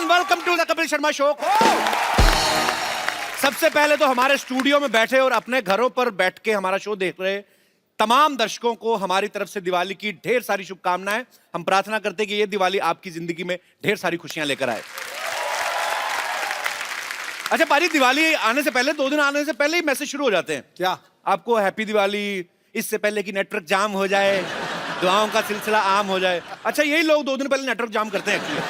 Everyone, welcome to the Kapil Sharma show. सबसे पहले तो हमारे स्टूडियो में बैठे और अपने घरों पर बैठ के हमारा शो देख रहे तमाम दर्शकों को हमारी तरफ से दिवाली की ढेर सारी शुभकामनाएं। हम प्रार्थना करते हैं कि ये दिवाली आपकी जिंदगी में ढेर सारी खुशियां लेकर आए। अच्छा पाजी, दिवाली आने से पहले 2 दिन आने से पहले ही मैसेज शुरू हो जाते हैं। क्या आपको हैप्पी दिवाली, इससे पहले कि नेटवर्क जाम हो जाए, दुआओं का सिलसिला आम हो जाए। अच्छा यही लोग 2 दिन पहले नेटवर्क जाम करते हैं एक्चुअली।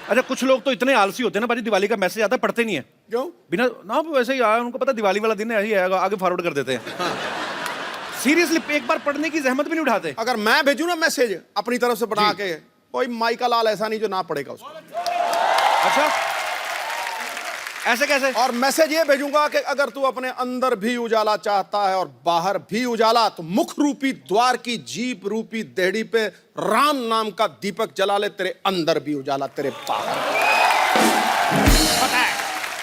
अच्छा कुछ लोग तो इतने आलसी होते हैं ना पाजी, दिवाली का मैसेज आता है पढ़ते नहीं है। क्यों? बिना ना वैसे ही आया, उनको पता दिवाली वाला दिन है, यही आएगा, आगे फॉरवर्ड कर देते हैं। सीरियसली एक बार पढ़ने की जहमत भी नहीं उठाते। अगर मैं भेजूं ना मैसेज अपनी तरफ से बना के, कोई माइका लाल ऐसा नहीं जो ना पढ़ेगा उसको। अच्छा ऐसे कैसे? और मैसेज ये भेजूंगा कि अगर तू अपने अंदर भी उजाला चाहता है और बाहर भी उजाला, तो मुख रूपी द्वार की जीप रूपी देहड़ी पे राम नाम का दीपक जला ले, तेरे अंदर भी उजाला, तेरे बाहर।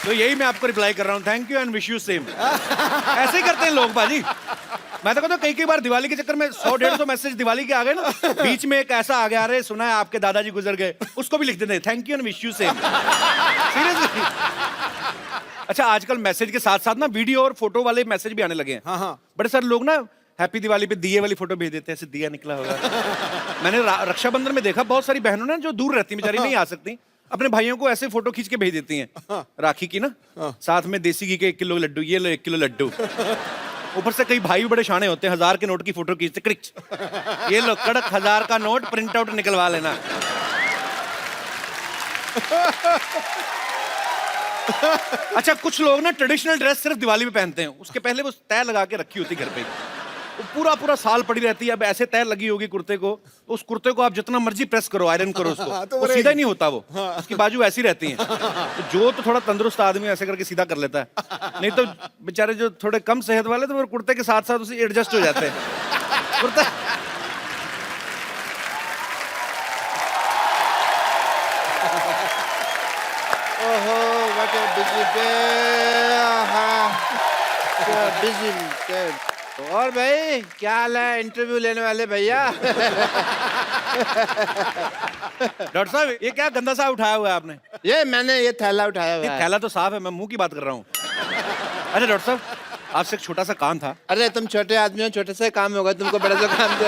तो यही मैं आपको रिप्लाई कर रहा हूँ, thank you and wish you same. ऐसे ही करते हैं लोग बाजी। मैं तो कहता हूँ कई बार दिवाली के चक्कर में 100-150 मैसेज दिवाली के आ गए ना, बीच में एक ऐसा आ गया, अरे सुना है आपके दादाजी गुजर गए, उसको भी लिख देते हैं thank you and wish you same. Seriously. अच्छा आजकल मैसेज के साथ साथ ना वीडियो और फोटो वाले मैसेज भी आने लगे हैं। हाँ। बड़े सारे लोग ना हैप्पी दिवाली पे दिए वाली फोटो भेज देते हैं, ऐसे दिया निकला होगा। मैंने रक्षाबंधन में देखा बहुत सारी बहनों ने जो दूर रहती बेचारी नहीं आ सकती, अपने भाइयों को ऐसे फोटो खींच के भेज देती हैं राखी की ना, साथ में देसी घी के 1 किलो लड्डू, ये लो 1 किलो लड्डू। ऊपर से कई भाई भी बड़े शाणे होते हैं, 1000 के नोट की फोटो खींचते, क्रिच ये लो कड़क 1000 का नोट, प्रिंट आउट निकलवा लेना। अच्छा कुछ लोग ना ट्रेडिशनल ड्रेस सिर्फ दिवाली में पहनते हैं, उसके पहले वो तय लगा के रखी होती घर पे, वो पूरा साल पड़ी रहती है। अब ऐसे तय लगी होगी कुर्ते को, उस कुर्ते को आप जितना मर्जी प्रेस करो, आयरन करो उसको, तो वो सीधा ही नहीं होता, वो उसकी बाजू ऐसी रहती हैं। तो जो तो थोड़ा तंदुरुस्त आदमी ऐसे करके सीधा कर लेता है, नहीं तो बेचारे जो थोड़े कम सेहत वाले तो वो कुर्ते के साथ साथ उसे एडजस्ट हो जाते हैं। कुर्ता और भाई क्या हाल है इंटरव्यू लेने वाले भैया? डॉक्टर साहब ये क्या गंदा सा उठाया हुआ है आपने? ये मैंने ये थैला उठाया हुआ है। थैला तो साफ है, मैं मुंह की बात कर रहा हूँ। अच्छा डॉक्टर साहब आपसे एक छोटा सा काम था। अरे तुम छोटे आदमी हो, छोटे से काम होगा, तुमको बड़ा सा काम तो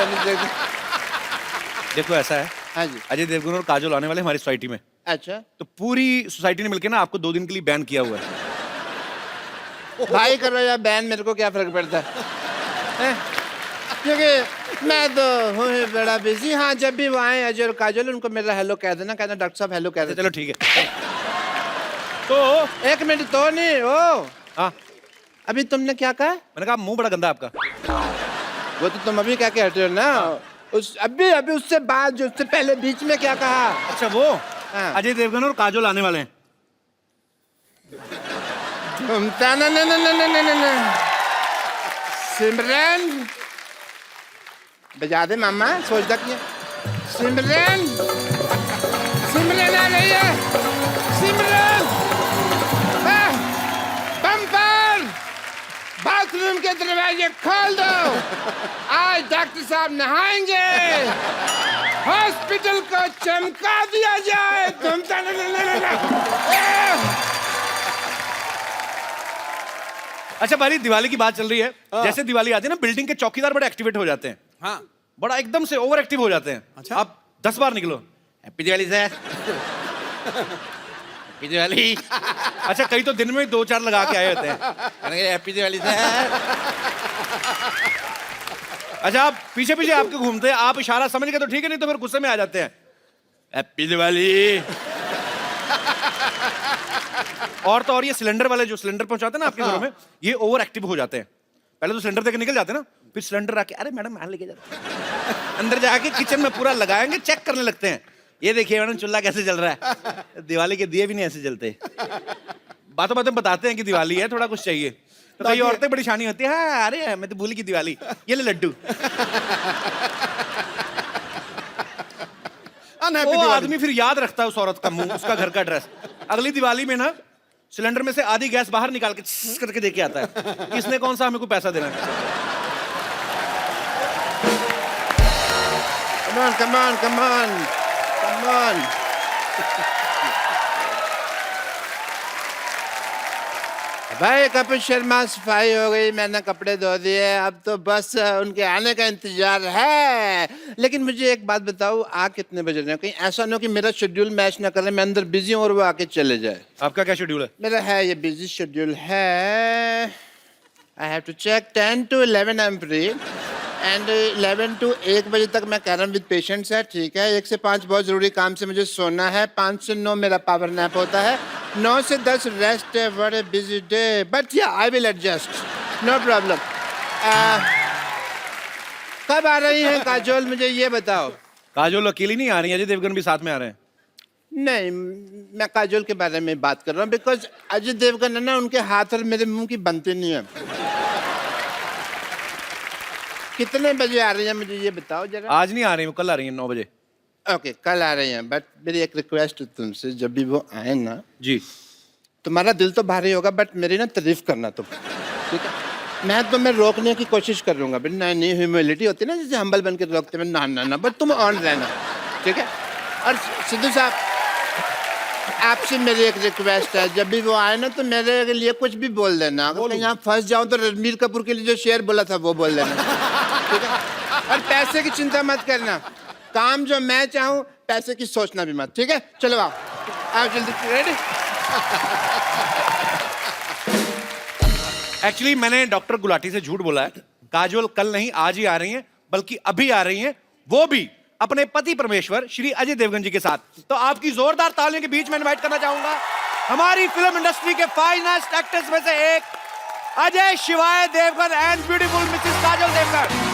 देखो ऐसा है, हाँ जी। अजय देवगन और काजोल आने वाले हमारी सोसाइटी में, अच्छा तो पूरी सोसाइटी ने मिलकर ना आपको 2 दिन के लिए बैन किया हुआ है। भाई करो या बैन, मेरे को क्या फर्क पड़ता है? क्योंकि मैं तो हूँ ही बड़ा बिजी। हाँ जब भी वो आए अजय और काजल, उनको मेरा हेलो कह देना, कहना डॉक्टर साहब हेलो कह देना। चलो ठीक है। तो 1 मिनट तो नहीं ओ, हाँ अभी तुमने क्या कहा? मैंने कहा मुंह बड़ा गंदा आपका। वो तो तुम अभी क्या कह रहे हो ना, उस अभी उससे बाद जो उससे पहले बीच में क्या कहा? अच्छा वो हाँ। अजय देवगन और काजोल आने वाले हैं। ना सिमरन बजा दे मामा, सोचता क्या? सिमरन सिमरन आ रही है, सिमरन बम्पर बाथरूम के दरवाजे खोल दो, आज डॉक्टर साहब नहाएंगे, हॉस्पिटल को चमका दिया जाए। तुम अच्छा भाई दिवाली की बात चल रही है, जैसे दिवाली आती है ना बिल्डिंग के चौकीदार बड़े एक्टिवेट हो जाते हैं। हाँ। बड़ा एकदम से ओवर एक्टिव हो जाते हैं। अच्छा। आप 10 बार निकलो happy Diwali sir, happy Diwali. अच्छा कई तो दिन में 2-4 लगा के आए होते हैं, हैप्पी दिवाली सर। अच्छा आप पीछे पीछे आपके घूमते हैं, आप इशारा समझ गए तो ठीक है, नहीं तो फिर गुस्से में आ जाते हैं, हैप्पी दिवाली। और तो और ये सिलेंडर वाले जो सिलेंडर पहुंचाते हैं ना आपके घरों में, ये ओवर एक्टिव हो जाते हैं। पहले तो सिलेंडर देकर निकल जाते हैं ना, फिर सिलेंडर आके अरे मैडम मैं लेके जाता हूं, अंदर जाके किचन में पूरा लगाएंगे, चेक करने लगते हैं, ये देखिए मैडम चूल्हा कैसे जल रहा है। दिवाली के दिए भी नहीं ऐसे जलते, बातों बातों बताते हैं कि दिवाली है, थोड़ा कुछ चाहिए। तो कई औरतें बड़ी शानी होती है, हाँ अरे मैं तो भूली की दिवाली, ये ले लड्डू। वो आदमी फिर याद रखता है उस औरत का मुंह, उसका घर का ड्रेस। अगली दिवाली में ना सिलेंडर में से आधी गैस बाहर निकाल के करके देके आता है, इसने कौन सा हमें को पैसा देना है। Come on, come on, come on, come on. भाई कपिल शर्मा सफाई हो गई, मैंने कपड़े धो दिए, अब तो बस उनके आने का इंतजार है। लेकिन मुझे एक बात बताओ, आ कितने बज रहे हैं? कहीं ऐसा ना हो कि मेरा शेड्यूल मैच ना करे, मैं अंदर बिजी हूँ और वो आके चले जाए। आपका क्या शेड्यूल है? मेरा है ये बिजी शेड्यूल है। I have to check 10 to 11 I am free and 11 to 1 बजे तक मैं कह रहा हूँ विद पेशेंट्स है, ठीक है। 1 से 5 बहुत जरूरी काम से मुझे सोना है, 5 से 9 मेरा पावर नैप होता है, 9 से 10 रेस्ट है। बड़े busy day, but yeah I will adjust, no problem. कब आ रही हैं काजोल, मुझे ये बताओ? काजोल अकेली नहीं आ रही है, अजय देवगन भी साथ में आ रहे हैं। नहीं, मैं काजोल के बारे में बात कर रहा हूँ, बिकॉज अजय देवगन है ना, उनके हाथ और मेरे मुंह की बनती नहीं है। कितने बजे आ रही हैं मुझे ये बताओ जरा। आज नहीं आ रही, वो कल आ रही है 9 बजे। ओके, कल आ रही हैं, बट मेरी एक रिक्वेस्ट है तुमसे, जब भी वो आए ना, जी। तुम्हारा दिल तो भारी होगा बट मेरी ना तारीफ करना तुम, ठीक है? मैं तुम्हें रोकने की कोशिश करूंगा, बट नहीं, ह्यूमिलिटी होती है ना, जैसे हम्बल बन के रोकते हैं, ना, बट तुम ऑन रहना, ठीक है? और सिद्धू साहब, आपसे मेरी एक रिक्वेस्ट है, जब भी वो आए ना तो मेरे लिए कुछ भी बोल देना। अगर कहीं यहाँ फंस जाऊं तो रणबीर कपूर के लिए जो शेर बोला था वो बोल देना, ठीक है? और पैसे की चिंता मत करना, काम जो मैं चाहूँ, पैसे की सोचना भी मत, ठीक है? चलो आओ जल्दी, रेडी? एक्चुअली मैंने डॉक्टर गुलाटी से झूठ बोला है। काजोल कल नहीं आज ही आ रही हैं, बल्कि अभी आ रही हैं, वो भी अपने पति परमेश्वर श्री अजय देवगन जी के साथ। तो आपकी जोरदार तालियों के बीच में इनवाइट करना चाहूंगा हमारी फिल्म इंडस्ट्री के फाइनेस्ट एक्टर्स में से एक, Ajay Shivaay Devgan and beautiful Mrs Kajol Devgan.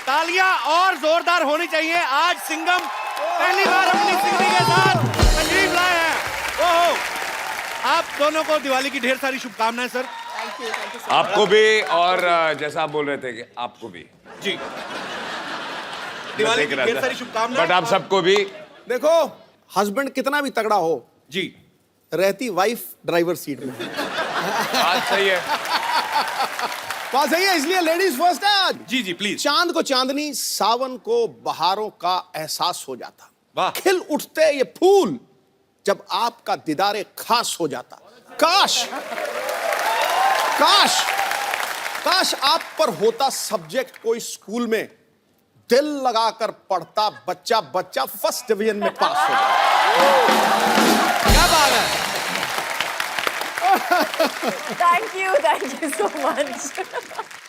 तालियां और जोरदार होनी चाहिए। आज सिंघम पहली बार अपनी सिंगनी के साथ तशरीफ लाए हैं। ओहो, आप दोनों को दिवाली की ढेर सारी शुभकामनाएं सर। आपको भी, और जैसा आप बोल रहे थे कि आपको भी जी, दिवाली की ढेर सारी शुभकामनाएं। बट आप सबको भी। देखो, हस्बैंड कितना भी तगड़ा हो, जी, रहती वाइफ ड्राइवर सीट में। बात सही है। बात सही है, इसलिए लेडीज फर्स्ट है आज। जी प्लीज। चांद को चांदनी, सावन को बहारों का एहसास हो जाता। वाह। खिल उठते ये फूल जब आपका दीदारे खास हो जाता। काश काश काश आप पर होता सब्जेक्ट कोई स्कूल में, दिल लगाकर पढ़ता बच्चा बच्चा फर्स्ट डिवीजन में पास हो जाता। क्या बात है। Thank you so much.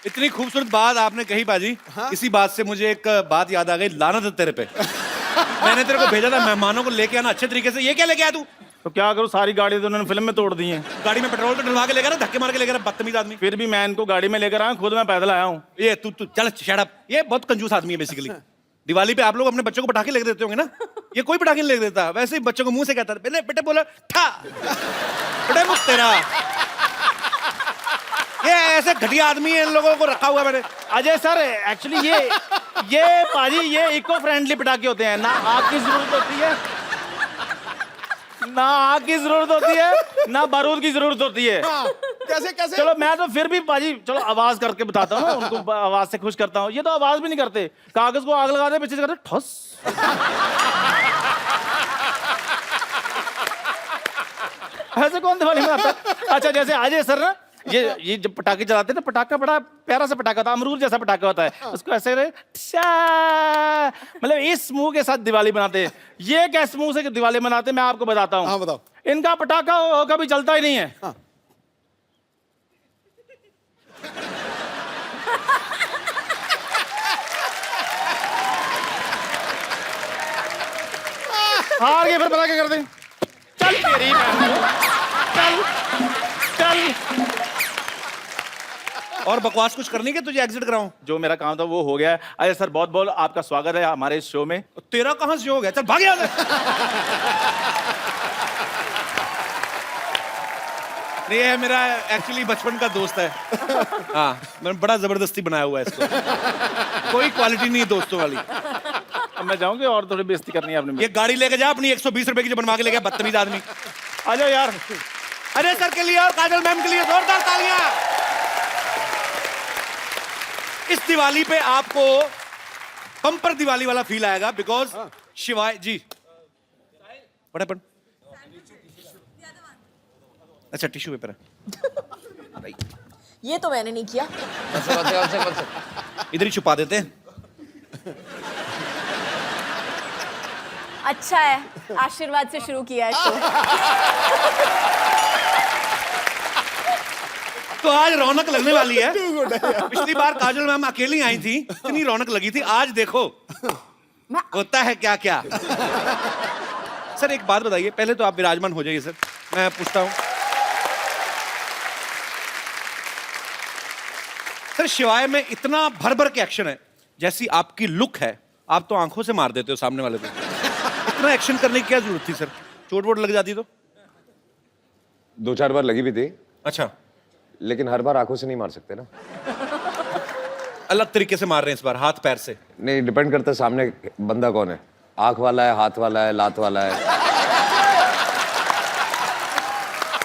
इतनी खूबसूरत बात आपने कही बाजी। हाँ? इसी बात से मुझे एक बात याद आ गई, लानत है तेरे पे। मैंने तेरे को भेजा था मेहमानों को लेके आना अच्छे तरीके से, ये क्या लेके आया तू? तो क्या करूं, सारी गाड़ी तो उन्होंने फिल्म में तोड़ दी है। गाड़ी में पेट्रोल तो डलवा के लेकर आ, धक्के मार के लेकर आ, बदतमीज आदमी। फिर भी मैं इनको गाड़ी में लेकर आया, खुद मैं पैदल आया हूँ। ये तू चल शट अप। ये बहुत कंजूस आदमी है बेसिकली। दिवाली पे आप लोग अपने बच्चों को पटाखे लेके देते होंगे ना, ये कोई पटाखे नहीं लेके देता। वैसे ही बच्चों को मुंह से कहता है, बेटे बोला ठा, बेटे मुझ तेरा। ये ऐसे घटिया आदमी है, इन लोगों को रखा हुआ मैंने। अजय सर, एक्चुअली ये पाजी, ये इको फ्रेंडली पटाखे होते हैं। ना आग की जरूरत होती है, ना आग की जरूरत होती है, ना बारूद की जरूरत होती है। कैसे कैसे? चलो मैं तो फिर भी पाजी, चलो आवाज करके बताता हूँ ना, उनको आवाज से खुश करता हूँ। ये तो आवाज भी नहीं करते, कागज को आग लगाते पीछे से करते ठस। ऐसे कौन दिवाली मनाता है? अच्छा, जैसे अजय सर ना, ये जब पटाखे चलाते हैं ना, पटाखा बड़ा प्यारा सा पटाखा होता है, अमरूद जैसा पटाखा होता है। उसको ऐसे मतलब इस मुंह के साथ दिवाली मनाते हैं। ये कैस मुंह से दिवाली मनाते हैं मैं आपको बताता हूँ। हाँ बताओ। इनका पटाखा कभी चलता ही नहीं है। हाँ। हार गए, फिर पटाखे कर दें। चल तेरी चल चल। और बकवास कुछ करनी है तुझे एग्जिट कराऊं? जो मेरा काम था वो हो गया है। अजय सर, बहुत बहुत आपका स्वागत है हमारे इस शो में। तेरा कहां से हो गया? चल भाग यहाँ से। नहीं, ये मेरा एक्चुअली बचपन का दोस्त है। हाँ, मैंने बड़ा जबरदस्ती बनाया हुआ है इसको। कोई क्वालिटी नहीं है दोस्तों वाली। अब मैं जाऊंगी और थोड़ी बेइज्जती करनी है आपने ये गाड़ी लेके जा अपनी 120 रुपए की जो बनवा के लेके बदतमीज आदमी। आ जाओ यार। अजय सर के लिए और काजल मैम के लिए जोरदार तालियां। इस दिवाली पे आपको बम्पर दिवाली वाला फील आएगा बिकॉज शिवाय जी बड़े अच्छा टिश्यू पेपर है ये तो मैंने नहीं किया। इधर ही छुपा देते हैं। अच्छा है, आशीर्वाद से शुरू किया है शो। तो आज रौनक लगने वाली है। पिछली बार काजल मैम अकेली आई थी, इतनी रौनक लगी थी। आज देखो होता है क्या क्या। सर एक बात बताइए, पहले तो आप विराजमान हो जाइए सर, मैं पूछता हूं सर शिवाय में इतना भर भर के एक्शन है, जैसी आपकी लुक है आप तो आंखों से मार देते हो सामने वाले को। इतना एक्शन करने की क्या जरूरत थी सर? चोट वोट लग जाती तो? 2-4 बार लगी भी थी, अच्छा लेकिन हर बार आंखों से नहीं मार सकते ना। अलग तरीके से मार रहे हैं इस बार, हाथ पैर से। नहीं, डिपेंड करता है सामने बंदा कौन है, आंख वाला है, हाथ वाला है, लात वाला है।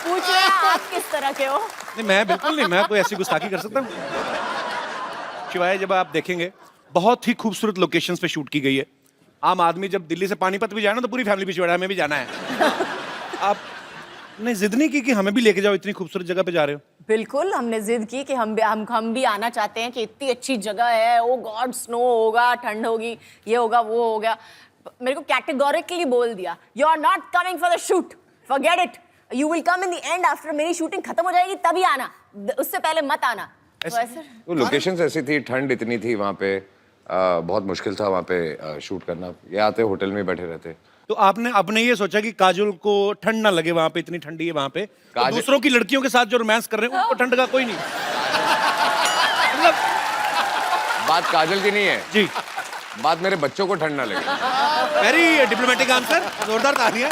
पूछ रहे हैं आप किस तरह के हो? नहीं मैं बिल्कुल नहीं, मैं कोई ऐसी गुस्ताखी कर सकता हूँ? शिवाय जब आप देखेंगे बहुत ही खूबसूरत लोकेशंस पे शूट की गई है। आम आदमी जब दिल्ली से पानीपत भी जाए ना तो पूरी फैमिली पीछे हमें भी जाना है। आपने जिद नहीं की कि हमें भी लेके जाओ, इतनी खूबसूरत जगह पे जा रहे हो? बिल्कुल हमने जिद की कि हम भी आना चाहते हैं कि इतनी अच्छी जगह है। ओ गॉड, स्नो होगा, ठंड होगी, ये होगा, वो हो गया। मेरे को कैटेगोरिकली बोल दिया, you are not coming for the shoot, forget it, you will come in the end after मेरी शूटिंग खत्म हो जाएगी तभी आना, उससे पहले मत आना। तो ऐसे वो लोकेशंस ऐसी थी, ठंड इतनी थी वहाँ पे, बहुत मुश्किल था वहाँ पे शूट करना। ये आते होटल में बैठे रहते। तो आपने ये सोचा कि काजल को ठंड ना लगे, वहां पे इतनी ठंडी है वहां पे, तो दूसरों की लड़कियों के साथ जो रोमांस कर रहे हैं उनको ठंड का कोई नहीं। मतलब बात काजल की नहीं है जी, बात मेरे बच्चों को ठंड ना लगे। वेरी डिप्लोमेटिक आंसर, जोरदार तालियां।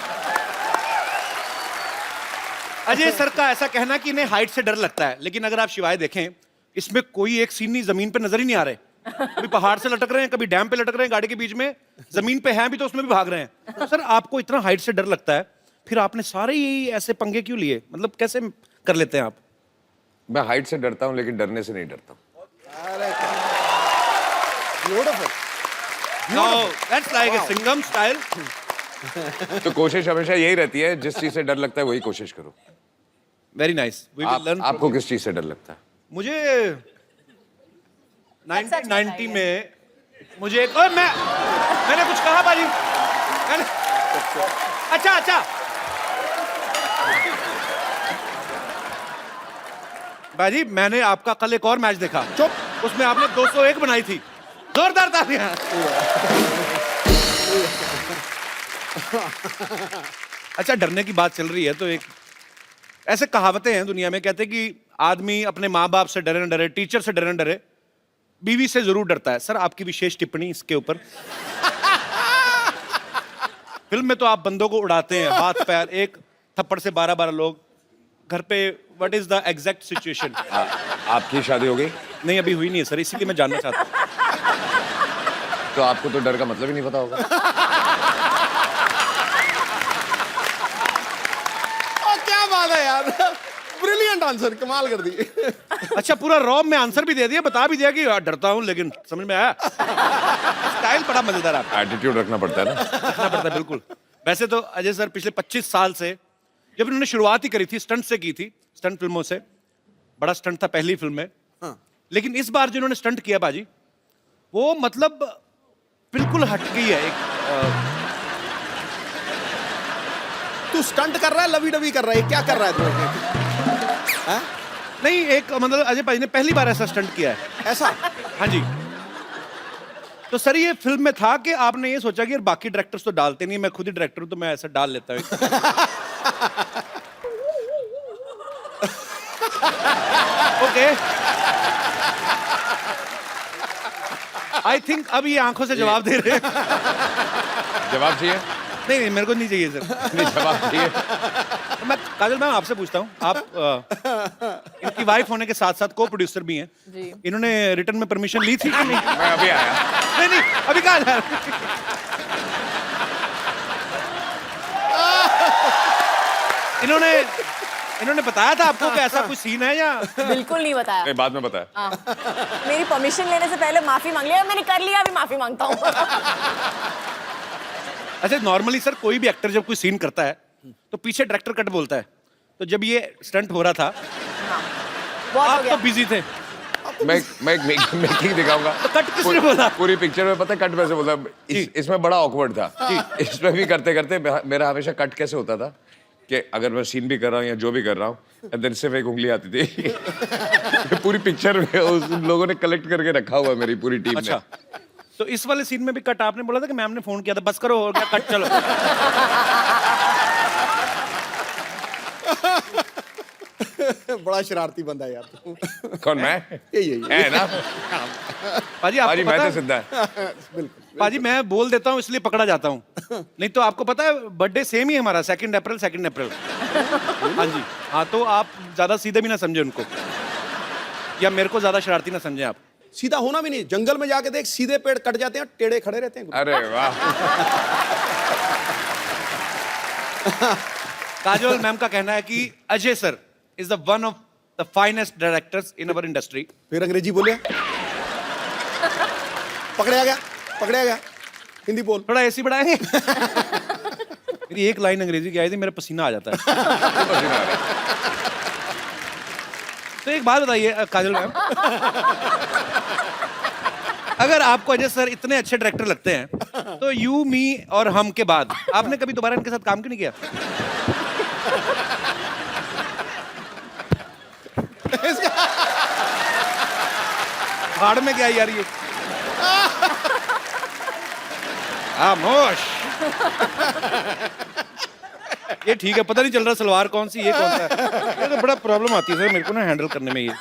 अजय सर का ऐसा कहना कि इन्हें हाइट से डर लगता है, लेकिन अगर आप शिवाय देखें इसमें कोई एक सीन नहीं जमीन पे नजर ही नहीं आ रहे। कभी पहाड़ से लटक रहे हैं, कभी डैम पे लटक रहे हैं गाड़ी के बीच में, जमीन पे हैं भी तो उसमें भी भाग रहे हैं। तो सर आपको इतना हाइट से डर लगता है, फिर आपने सारे ही ऐसे पंगे क्यों लिए? मतलब कैसे कर लेते हैं आप? मैं हाइट से डरता हूँ लेकिन डरने से नहीं डरता। That's like a Singham style. तो कोशिश हमेशा यही रहती है, जिस चीज से डर लगता है वही कोशिश करो। Very nice, we will learn. आपको किस चीज से डर लगता है? मुझे 1990 में मुझे एक और मैंने कुछ कहा बाजी, अच्छा बाजी, मैंने आपका कल एक और मैच देखा, चुप, उसमें आपने 201 बनाई थी। जोरदार तालियां। अच्छा डरने की बात चल रही है तो एक ऐसे कहावतें हैं दुनिया में, कहते हैं कि आदमी अपने माँ बाप से डरे न डरे, टीचर से डरे न डरे, बीवी से जरूर डरता है। सर आपकी विशेष टिप्पणी इसके ऊपर। फिल्म में तो आप बंदों को उड़ाते हैं, हाथ पैर, एक थप्पड़ से 12-12 लोग घर पे। What is the exact situation? आपकी शादी हो गई? नहीं अभी हुई नहीं है सर, इसीलिए मैं जानना चाहता हूँ। तो आपको तो डर का मतलब ही नहीं पता होगा। क्या बात है यार, ब्रिलियंट आंसर, कमाल कर दी। अच्छा पूरा रॉब में आंसर भी दे दिया, बता भी दिया कि डरता हूं, लेकिन समझ में आया। स्टाइल बड़ा मजेदार आपका। एटीट्यूड रखना पड़ता है ना। रखना पड़ता है बिल्कुल। वैसे तो अजय सर पिछले 25 साल से, जब इन्होंने शुरुआत ही करी थी स्टंट से की थी, स्टंट फिल्मों से, बड़ा स्टंट था पहली फिल्म में। लेकिन इस बार जिन्होंने स्टंट किया बाजी, वो मतलब बिल्कुल हट गई है। एक तू स्टंट कर रहा है, लवी डवी कर रहा है, क्या कर रहा है तू? नहीं, एक मतलब अजय भाई ने पहली बार ऐसा स्टंट किया है। ऐसा? हाँ जी। तो सर ये फिल्म में था कि आपने ये सोचा कि यार बाकी डायरेक्टर्स तो डालते नहीं, मैं खुद ही डायरेक्टर हूं तो मैं ऐसा डाल लेता हूं। ओके, आई थिंक अब ये आंखों से जवाब दे रहे हैं। जवाब चाहिए? नहीं मेरे को नहीं चाहिए सर। नहीं, जवाब चाहिए। मैं काजल मैम आपसे पूछता हूँ, आप इनकी वाइफ होने के साथ साथ को प्रोड्यूसर भी हैं। जी। इन्होंने रिटर्न में परमिशन ली थी कि नहीं? मैं अभी आया। नहीं, अभी कहाँ जा रहे? इन्होंने बताया था आपको कि ऐसा कोई सीन है या? बिल्कुल नहीं बताया। नहीं, बाद में बताया। हाँ। मेरी परमिशन लेने से पहले माफी मांग लिया, मैंने कर लिया, अभी माफी मांगता हूँ। अच्छा, नॉर्मली सर कोई भी एक्टर जब कोई सीन करता है तो पीछे डायरेक्टर कट बोलता है, तो जब ये स्टंट हो रहा था बहुत हो आप गया। तो बिजी थे, मैं मेकिंग दिखाऊंगा। तो कट किसने बोला? पूरी पिक्चर में पता है कट वैसे बोला। इसमें बड़ा ऑकवर्ड था। इसमें भी करते करते मेरा हमेशा कट कैसे होता था कि अगर मैं सीन भी कर रहा हूँ या जो भी कर रहा हूँ, देन सिर्फ एक उंगली आती थी। पूरी पिक्चर में उस लोगों ने कलेक्ट करके रखा हुआ है मेरी पूरी टीम अच्छा, तो इस वाले सीन में भी कट आपने बोला था कि मैम ने फोन किया था, बस करो हो गया कट, चलो। बड़ा शरारती बंदा है यार तू। में। कौन मैं? यही है ना? पाजी भाजी आपको मैं पता तो है, सिद्धा है। पाजी मैं बोल देता हूँ इसलिए पकड़ा जाता हूँ, नहीं तो आपको पता है बर्थडे सेम ही है हमारा, 2 अप्रैल। हाँ जी, हाँ, तो आप ज्यादा सीधे भी ना समझे उनको, या मेरे को ज्यादा शरारती ना समझे आप। सीधा होना भी नहीं, जंगल में जाके देख, सीधे पेड़ कट जाते हैं, टेढ़े खड़े रहते हैं। अरे वाह। काजोल मैम का कहना है कि Ajay sir is the one of the finest directors in our industry. फिर अंग्रेजी बोले, पकड़े गया। हिंदी बोल। थोड़ा एसी बढ़ाएंगे? मेरी एक लाइन अंग्रेजी की आई थी, मेरा पसीना आ जाता है। तो एक बात बताइए काजल मैम, अगर आपको अजय सर इतने अच्छे डायरेक्टर लगते हैं, तो यू, मी और हम के बाद आपने कभी दोबारा इनके साथ काम क्यों नहीं किया? भाड़ में क्या यार ये? खामोश। ये ठीक है, पता नहीं चल रहा सलवार कौन सी ये कौन सा है। ये तो बड़ा प्रॉब्लम आती है सर मेरे को ना हैंडल करने में ये।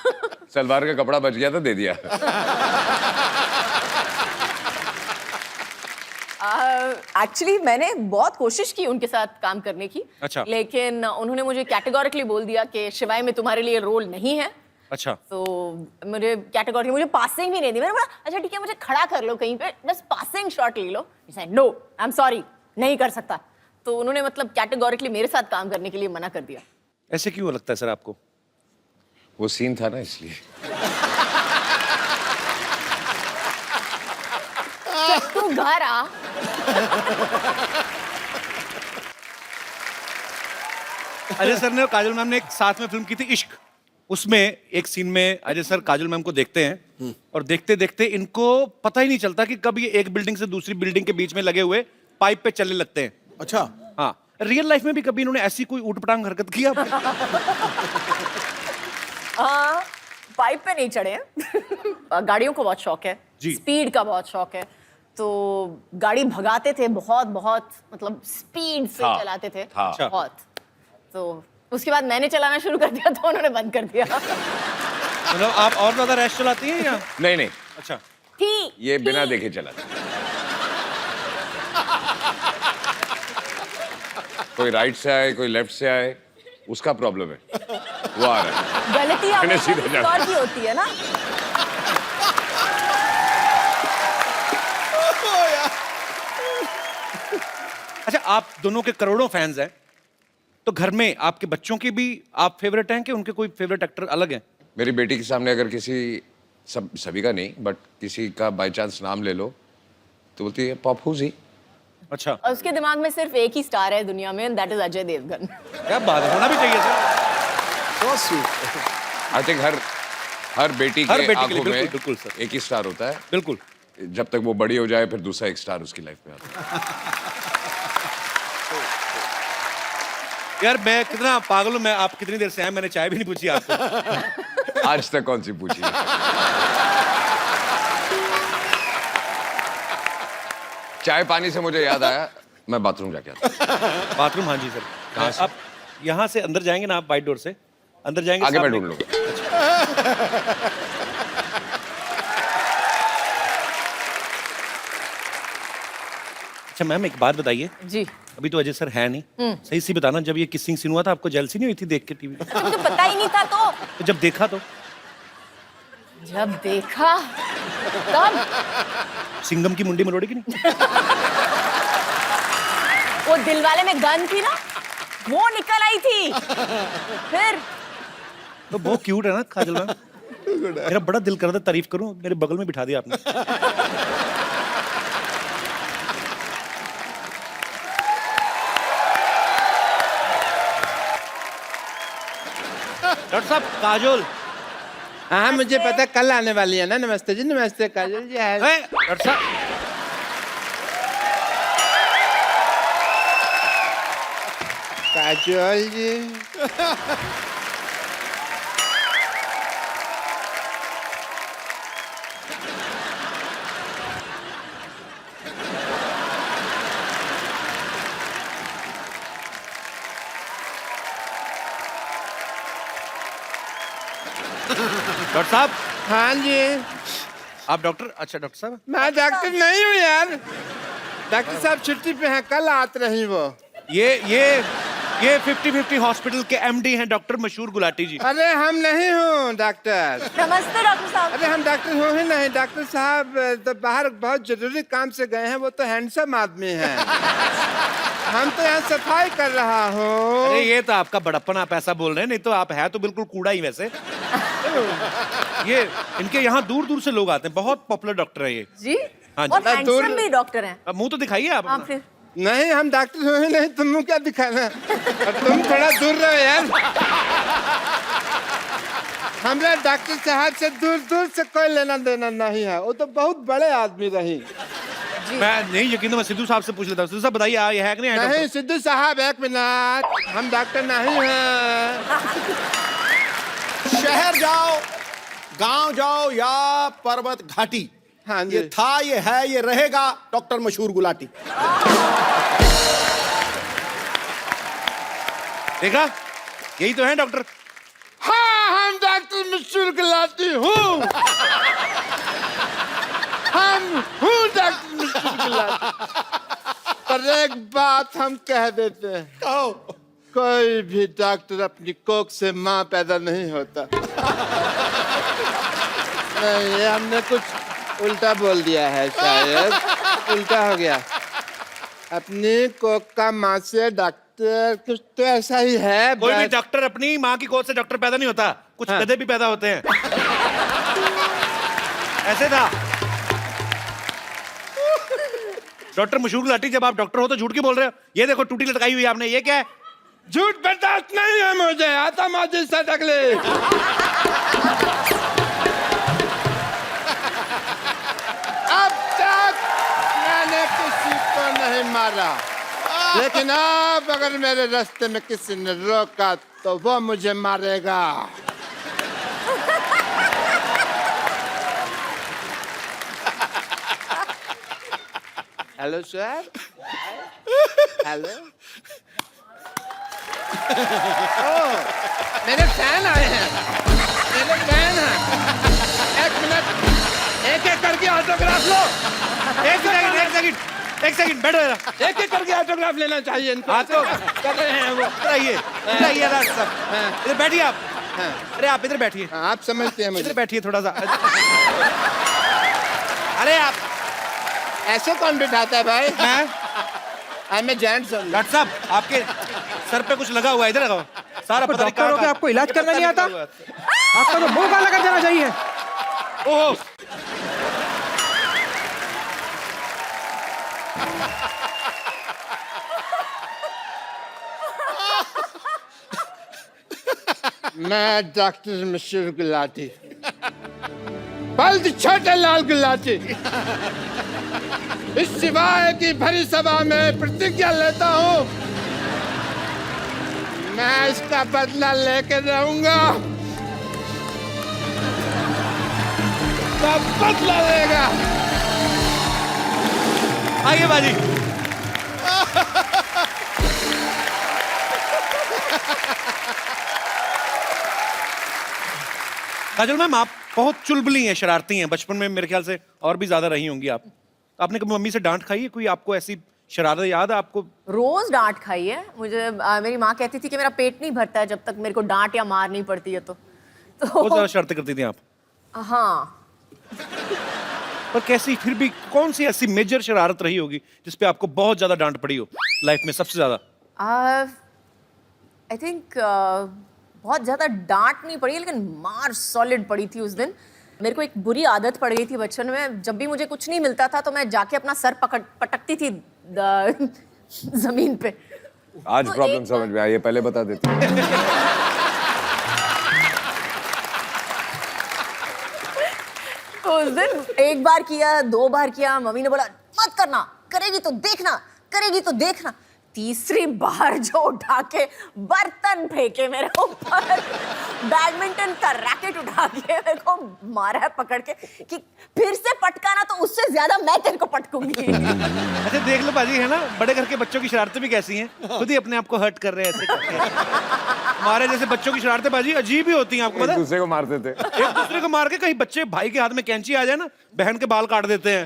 सलवार का कपड़ा बच गया था, दे दिया। एक्चुअली मैंने बहुत कोशिश की उनके साथ काम करने की। अच्छा। लेकिन उन्होंने मुझे कैटेगोरिकली बोल दिया कि शिवाय में तुम्हारे लिए रोल नहीं है। अच्छा, तो मुझे कैटेगोरी, मुझे पासिंग भी नहीं दी। मैंने बोला अच्छा ठीक है, मुझे खड़ा कर लो कहीं पे, बस पासिंग शॉट ले लो। नो, आई एम सॉरी, नहीं कर सकता। तो उन्होंने मतलब कैटेगोरिकली मेरे साथ काम करने के लिए मना कर दिया। ऐसे क्यों लगता है सर आपको? वो सीन था ना इसलिए। तू घर आ। अजय सर ने और काजल मैम ने एक साथ में फिल्म की थी इश्क। उसमें एक सीन में अजय सर काजल मैम को देखते हैं और देखते देखते इनको पता ही नहीं चलता कि कब ये एक बिल्डिंग से दूसरी बिल्डिंग के बीच में लगे हुए पाइप पे चलने लगते हैं। अच्छा, हाँ, रियल लाइफ में भी कभी इन्होंने ऐसी कोई ऊटपटांग हरकत की आपने? पाइप पे नहीं चढ़े हैं। गाड़ियों को बहुत शौक है, जी। स्पीड का बहुत शौक है, तो गाड़ी भगाते थे बहुत बहुत, मतलब स्पीड से हाँ, चलाते थे हाँ। बहुत। तो उसके बाद मैंने चलाना शुरू कर दिया तो उन्होंने बंद कर दिया। मतलब आप और ज्यादा रैश चलाती हैं या? नहीं, अच्छा, थी ये बिना देखे चला था। कोई राइट से आए, कोई लेफ्ट से आए, उसका प्रॉब्लम है, वो आ रहा है। गलती मैंने हमेशा सीधा किसी जाना। और की होती है ना। अच्छा, आप दोनों के करोड़ों फैंस हैं, तो घर में आपके बच्चों के भी आप फेवरेट हैं कि उनके कोई फेवरेट एक्टर अलग हैं? मेरी बेटी के सामने अगर किसी सभी का नहीं बट किसी का बाय चांस नाम ले लो तो बोलती है पप्पू जी। अच्छा, और उसके दिमाग में सिर्फ एक ही स्टार है दुनिया में, दैट इज अजय देवगन। क्या बात है, होना भी चाहिए sir. so sweet। I think हर बेटी हर के बेटी के लिए, आंखों बिल्कुल, में बिल्कुल सर। एक ही स्टार होता है। बिल्कुल। जब तक वो बड़ी हो जाए फिर दूसरा एक स्टार उसकी लाइफ में आता है। यार मैं कितना पागल हूँ, मैं आप कितनी देर से आए, मैंने चाय भी नहीं पूछी आपको। आज तक कौन सी पूछी है? चाय पानी से मुझे याद आया, मैं बाथरूम जाके आता हूँ। बाथरूम? हाँ जी सर। कहाँ से? आप यहाँ से अंदर जाएंगे ना, आप बाइट डोर से अंदर जाएंगे, आगे मैं सामने- ढूंढ लूंगा। अच्छा मैम, एक बात बताइए, जी। अभी तो अजय सर है नहीं। सही सी बताना, जब ये किसिंग सीन हुआ था आपको जेलसी नहीं हुई थी देख के टीवी? अभी तो पता ही नहीं था तो जब देखा तो जब देखा तब सिंगम की मुंडी मरोड़ी की नहीं? वो दिलवाले में गन थी ना, वो निकल आई थी। फिर तो बहुत क्यूट है ना काजल मैम। मेरा बड़ा दिल कर रहा था तारीफ करूं, मेरे बगल में बिठा दिया आपने। डॉक्टर साहब काजोल। हाँ मुझे पता कल आने वाली है ना। नमस्ते जी, नमस्ते काजल जी। हाय डॉक्टर साहब काजल जी। डॉक्टर साहब हाँ जी। आप डॉक्टर? अच्छा डॉक्टर साहब मैं डॉक्टर नहीं हूँ यार। डॉक्टर साहब छुट्टी पे हैं, कल आते रही वो। ये 50-50 हॉस्पिटल के एमडी हैं डॉक्टर मशहूर गुलाटी जी। अरे हम नहीं हूँ डॉक्टर। नमस्ते डॉक्टर साहब। अरे हम डॉक्टर हो ही नहीं। डॉक्टर साहब तो बाहर बहुत जरूरी काम से गए हैं। वो तो हैंडसम आदमी हैं। हम तो यहाँ सफाई कर रहा हूँ। अरे ये तो आपका बड़प्पन, आप ऐसा बोल रहे हैं, नहीं तो आप है तो बिल्कुल कूड़ा ही वैसे। ये इनके यहाँ दूर दूर से लोग आते हैं, बहुत पॉपुलर डॉक्टर है ये। जी हाँ जी। और हैंडसम भी डॉक्टर हैं। अब मुंह तो दिखाइए आप हाँ अपना। फिर नहीं हम डॉक्टर हो ही नहीं, तुम क्या दिखाना। और तुम थोड़ा दूर रहो यार। हमरा डॉक्टर साहब से दूर दूर से कोई लेना देना नहीं है। वो तो बहुत बड़े आदमी रही। मैं नहीं यकीन, तो मैं सिद्धू साहब से पूछ लेता हूँ। सिद्धू साहब बताइए, ये है कि नहीं है नहीं डॉक्टर? सिद्धू साहब एक मिनट, हम डॉक्टर नहीं हैं। शहर जाओ, गांव जाओ या पर्वत घाटी, हाँ जी। ये था, ये है, ये रहेगा डॉक्टर मशहूर गुलाटी। देखा, यही तो है डॉक्टर। हाँ हम डॉक्टर मशहूर गुलाटी हूँ। हम हूँ डॉक्टर मशहूर गुलाटी। पर एक बात हम कह देते हैं, कहो। कोई भी डॉक्टर अपनी कोख से माँ पैदा नहीं होता। नहीं ये हमने कुछ उल्टा बोल दिया है, शायद उल्टा हो गया। अपनी कोख का माँ से डॉक्टर, कुछ तो ऐसा ही है। कोई भी बस। डॉक्टर अपनी माँ की गोद से डॉक्टर पैदा नहीं होता, कुछ हाँ। गधे भी पैदा होते हैं। ऐसे था। डॉक्टर मशहूर गुलाटी, जब आप डॉक्टर हो तो झूठ क्यों बोल रहे हो? ये देखो टूटी लटकाई हुई है आपने, ये क्या है? झूठ बर्दाश्त नहीं है मुझे, आता माजी से टकले। अब तक मैंने किसी को नहीं मारा, लेकिन अब अगर मेरे रास्ते में किसी ने रोका तो वो मुझे मारेगा। Hello sir. हेलो। मेरे फैन आए हैं, मेरे फैन हैं। एक मिनट, एक एक करके ऑटोग्राफ लो। एक सेकंड बैठो जरा। एक एक करके ऑटोग्राफ लेना चाहिए इनको। हाँ तो कर रहे हैं वो। इधर आइए राज साहब, इधर बैठिए आप। हाँ। अरे आप इधर बैठिए, हाँ, आप समझते हैं इधर मुझे। बैठिए थोड़ा सा। अरे आप, ऐसे कौन बिठाता है भाई? मैं जेंट्स हूँ। डॉक्टर साहब आपके सर पे कुछ लगा हुआ है, इधर लगाओ। सारा पता नहीं डॉक्टर हो के कहाँ- आपको इलाज करना नहीं आता? आपका तो मुंह काला कर देना चाहिए। ओहो, मैं डॉक्टर मशहूर गुलाटी, बल्द छोटे लाल गुलाटी, इस सिवाय की भरी सभा में प्रतिज्ञा लेता हूँ, मैं इसका बदला लेके रहूंगा। सब बदला लेगा। आइए बाजी। काजल मैम, आप बहुत चुलबुली हैं, शरारती हैं। बचपन में मेरे ख्याल से और भी ज्यादा रही होंगी आप। आपने कभी मम्मी से डांट खाई है? कोई आपको ऐसी शरारत याद है आपको? रोज डांट खाई है मुझे। मेरी माँ कहती थी कि मेरा पेट नहीं भरता है जब तक मेरे को डांट या मार नहीं पड़ती है तो बहुत ज्यादा शरारतें करती थी आप। हाँ। पर कैसी, फिर भी कौन सी ऐसी मेजर शरारत रही होगी जिसपे आपको बहुत ज्यादा डांट पड़ी हो लाइफ में सबसे ज्यादा? आई थिंक बहुत ज़्यादा डांट नहीं पड़ी लेकिन मार सॉलिड पड़ी थी उस दिन। मेरे को एक बुरी आदत पड़ गई थी बचपन में, जब भी मुझे कुछ नहीं मिलता था तो मैं जाके अपना सर पटकती थी जमीन पे। आज तो प्रॉब्लम एक समझ में आई, ये पहले बता देती। तो उस दिन एक बार किया, 2 बार किया, मम्मी ने बोला मत करना, करेगी तो देखना, करेगी तो देखना। तीसरी बार जो उठा के बर्तन फेंके मेरे ऊपर, बैडमिंटन का रैकेट उठा के मेरे को मारा है पकड़ के कि फिर से पटकाना तो उससे ज्यादा मैं तेरे को पटकूंगी। अच्छा देख लो बाजी, है ना, बड़े घर के बच्चों की शरारतें भी कैसी हैं, खुद ही अपने आप को हर्ट कर रहे हैं ऐसे करके। हमारे जैसे बच्चों की शरारतें बाजी अजीब ही होती हैं, आपको पता एक है? दूसरे को मारते थे। एक दूसरे को मार के, कहीं बच्चे भाई के हाथ में कैंची आ जाए ना, बहन के बाल काट देते हैं।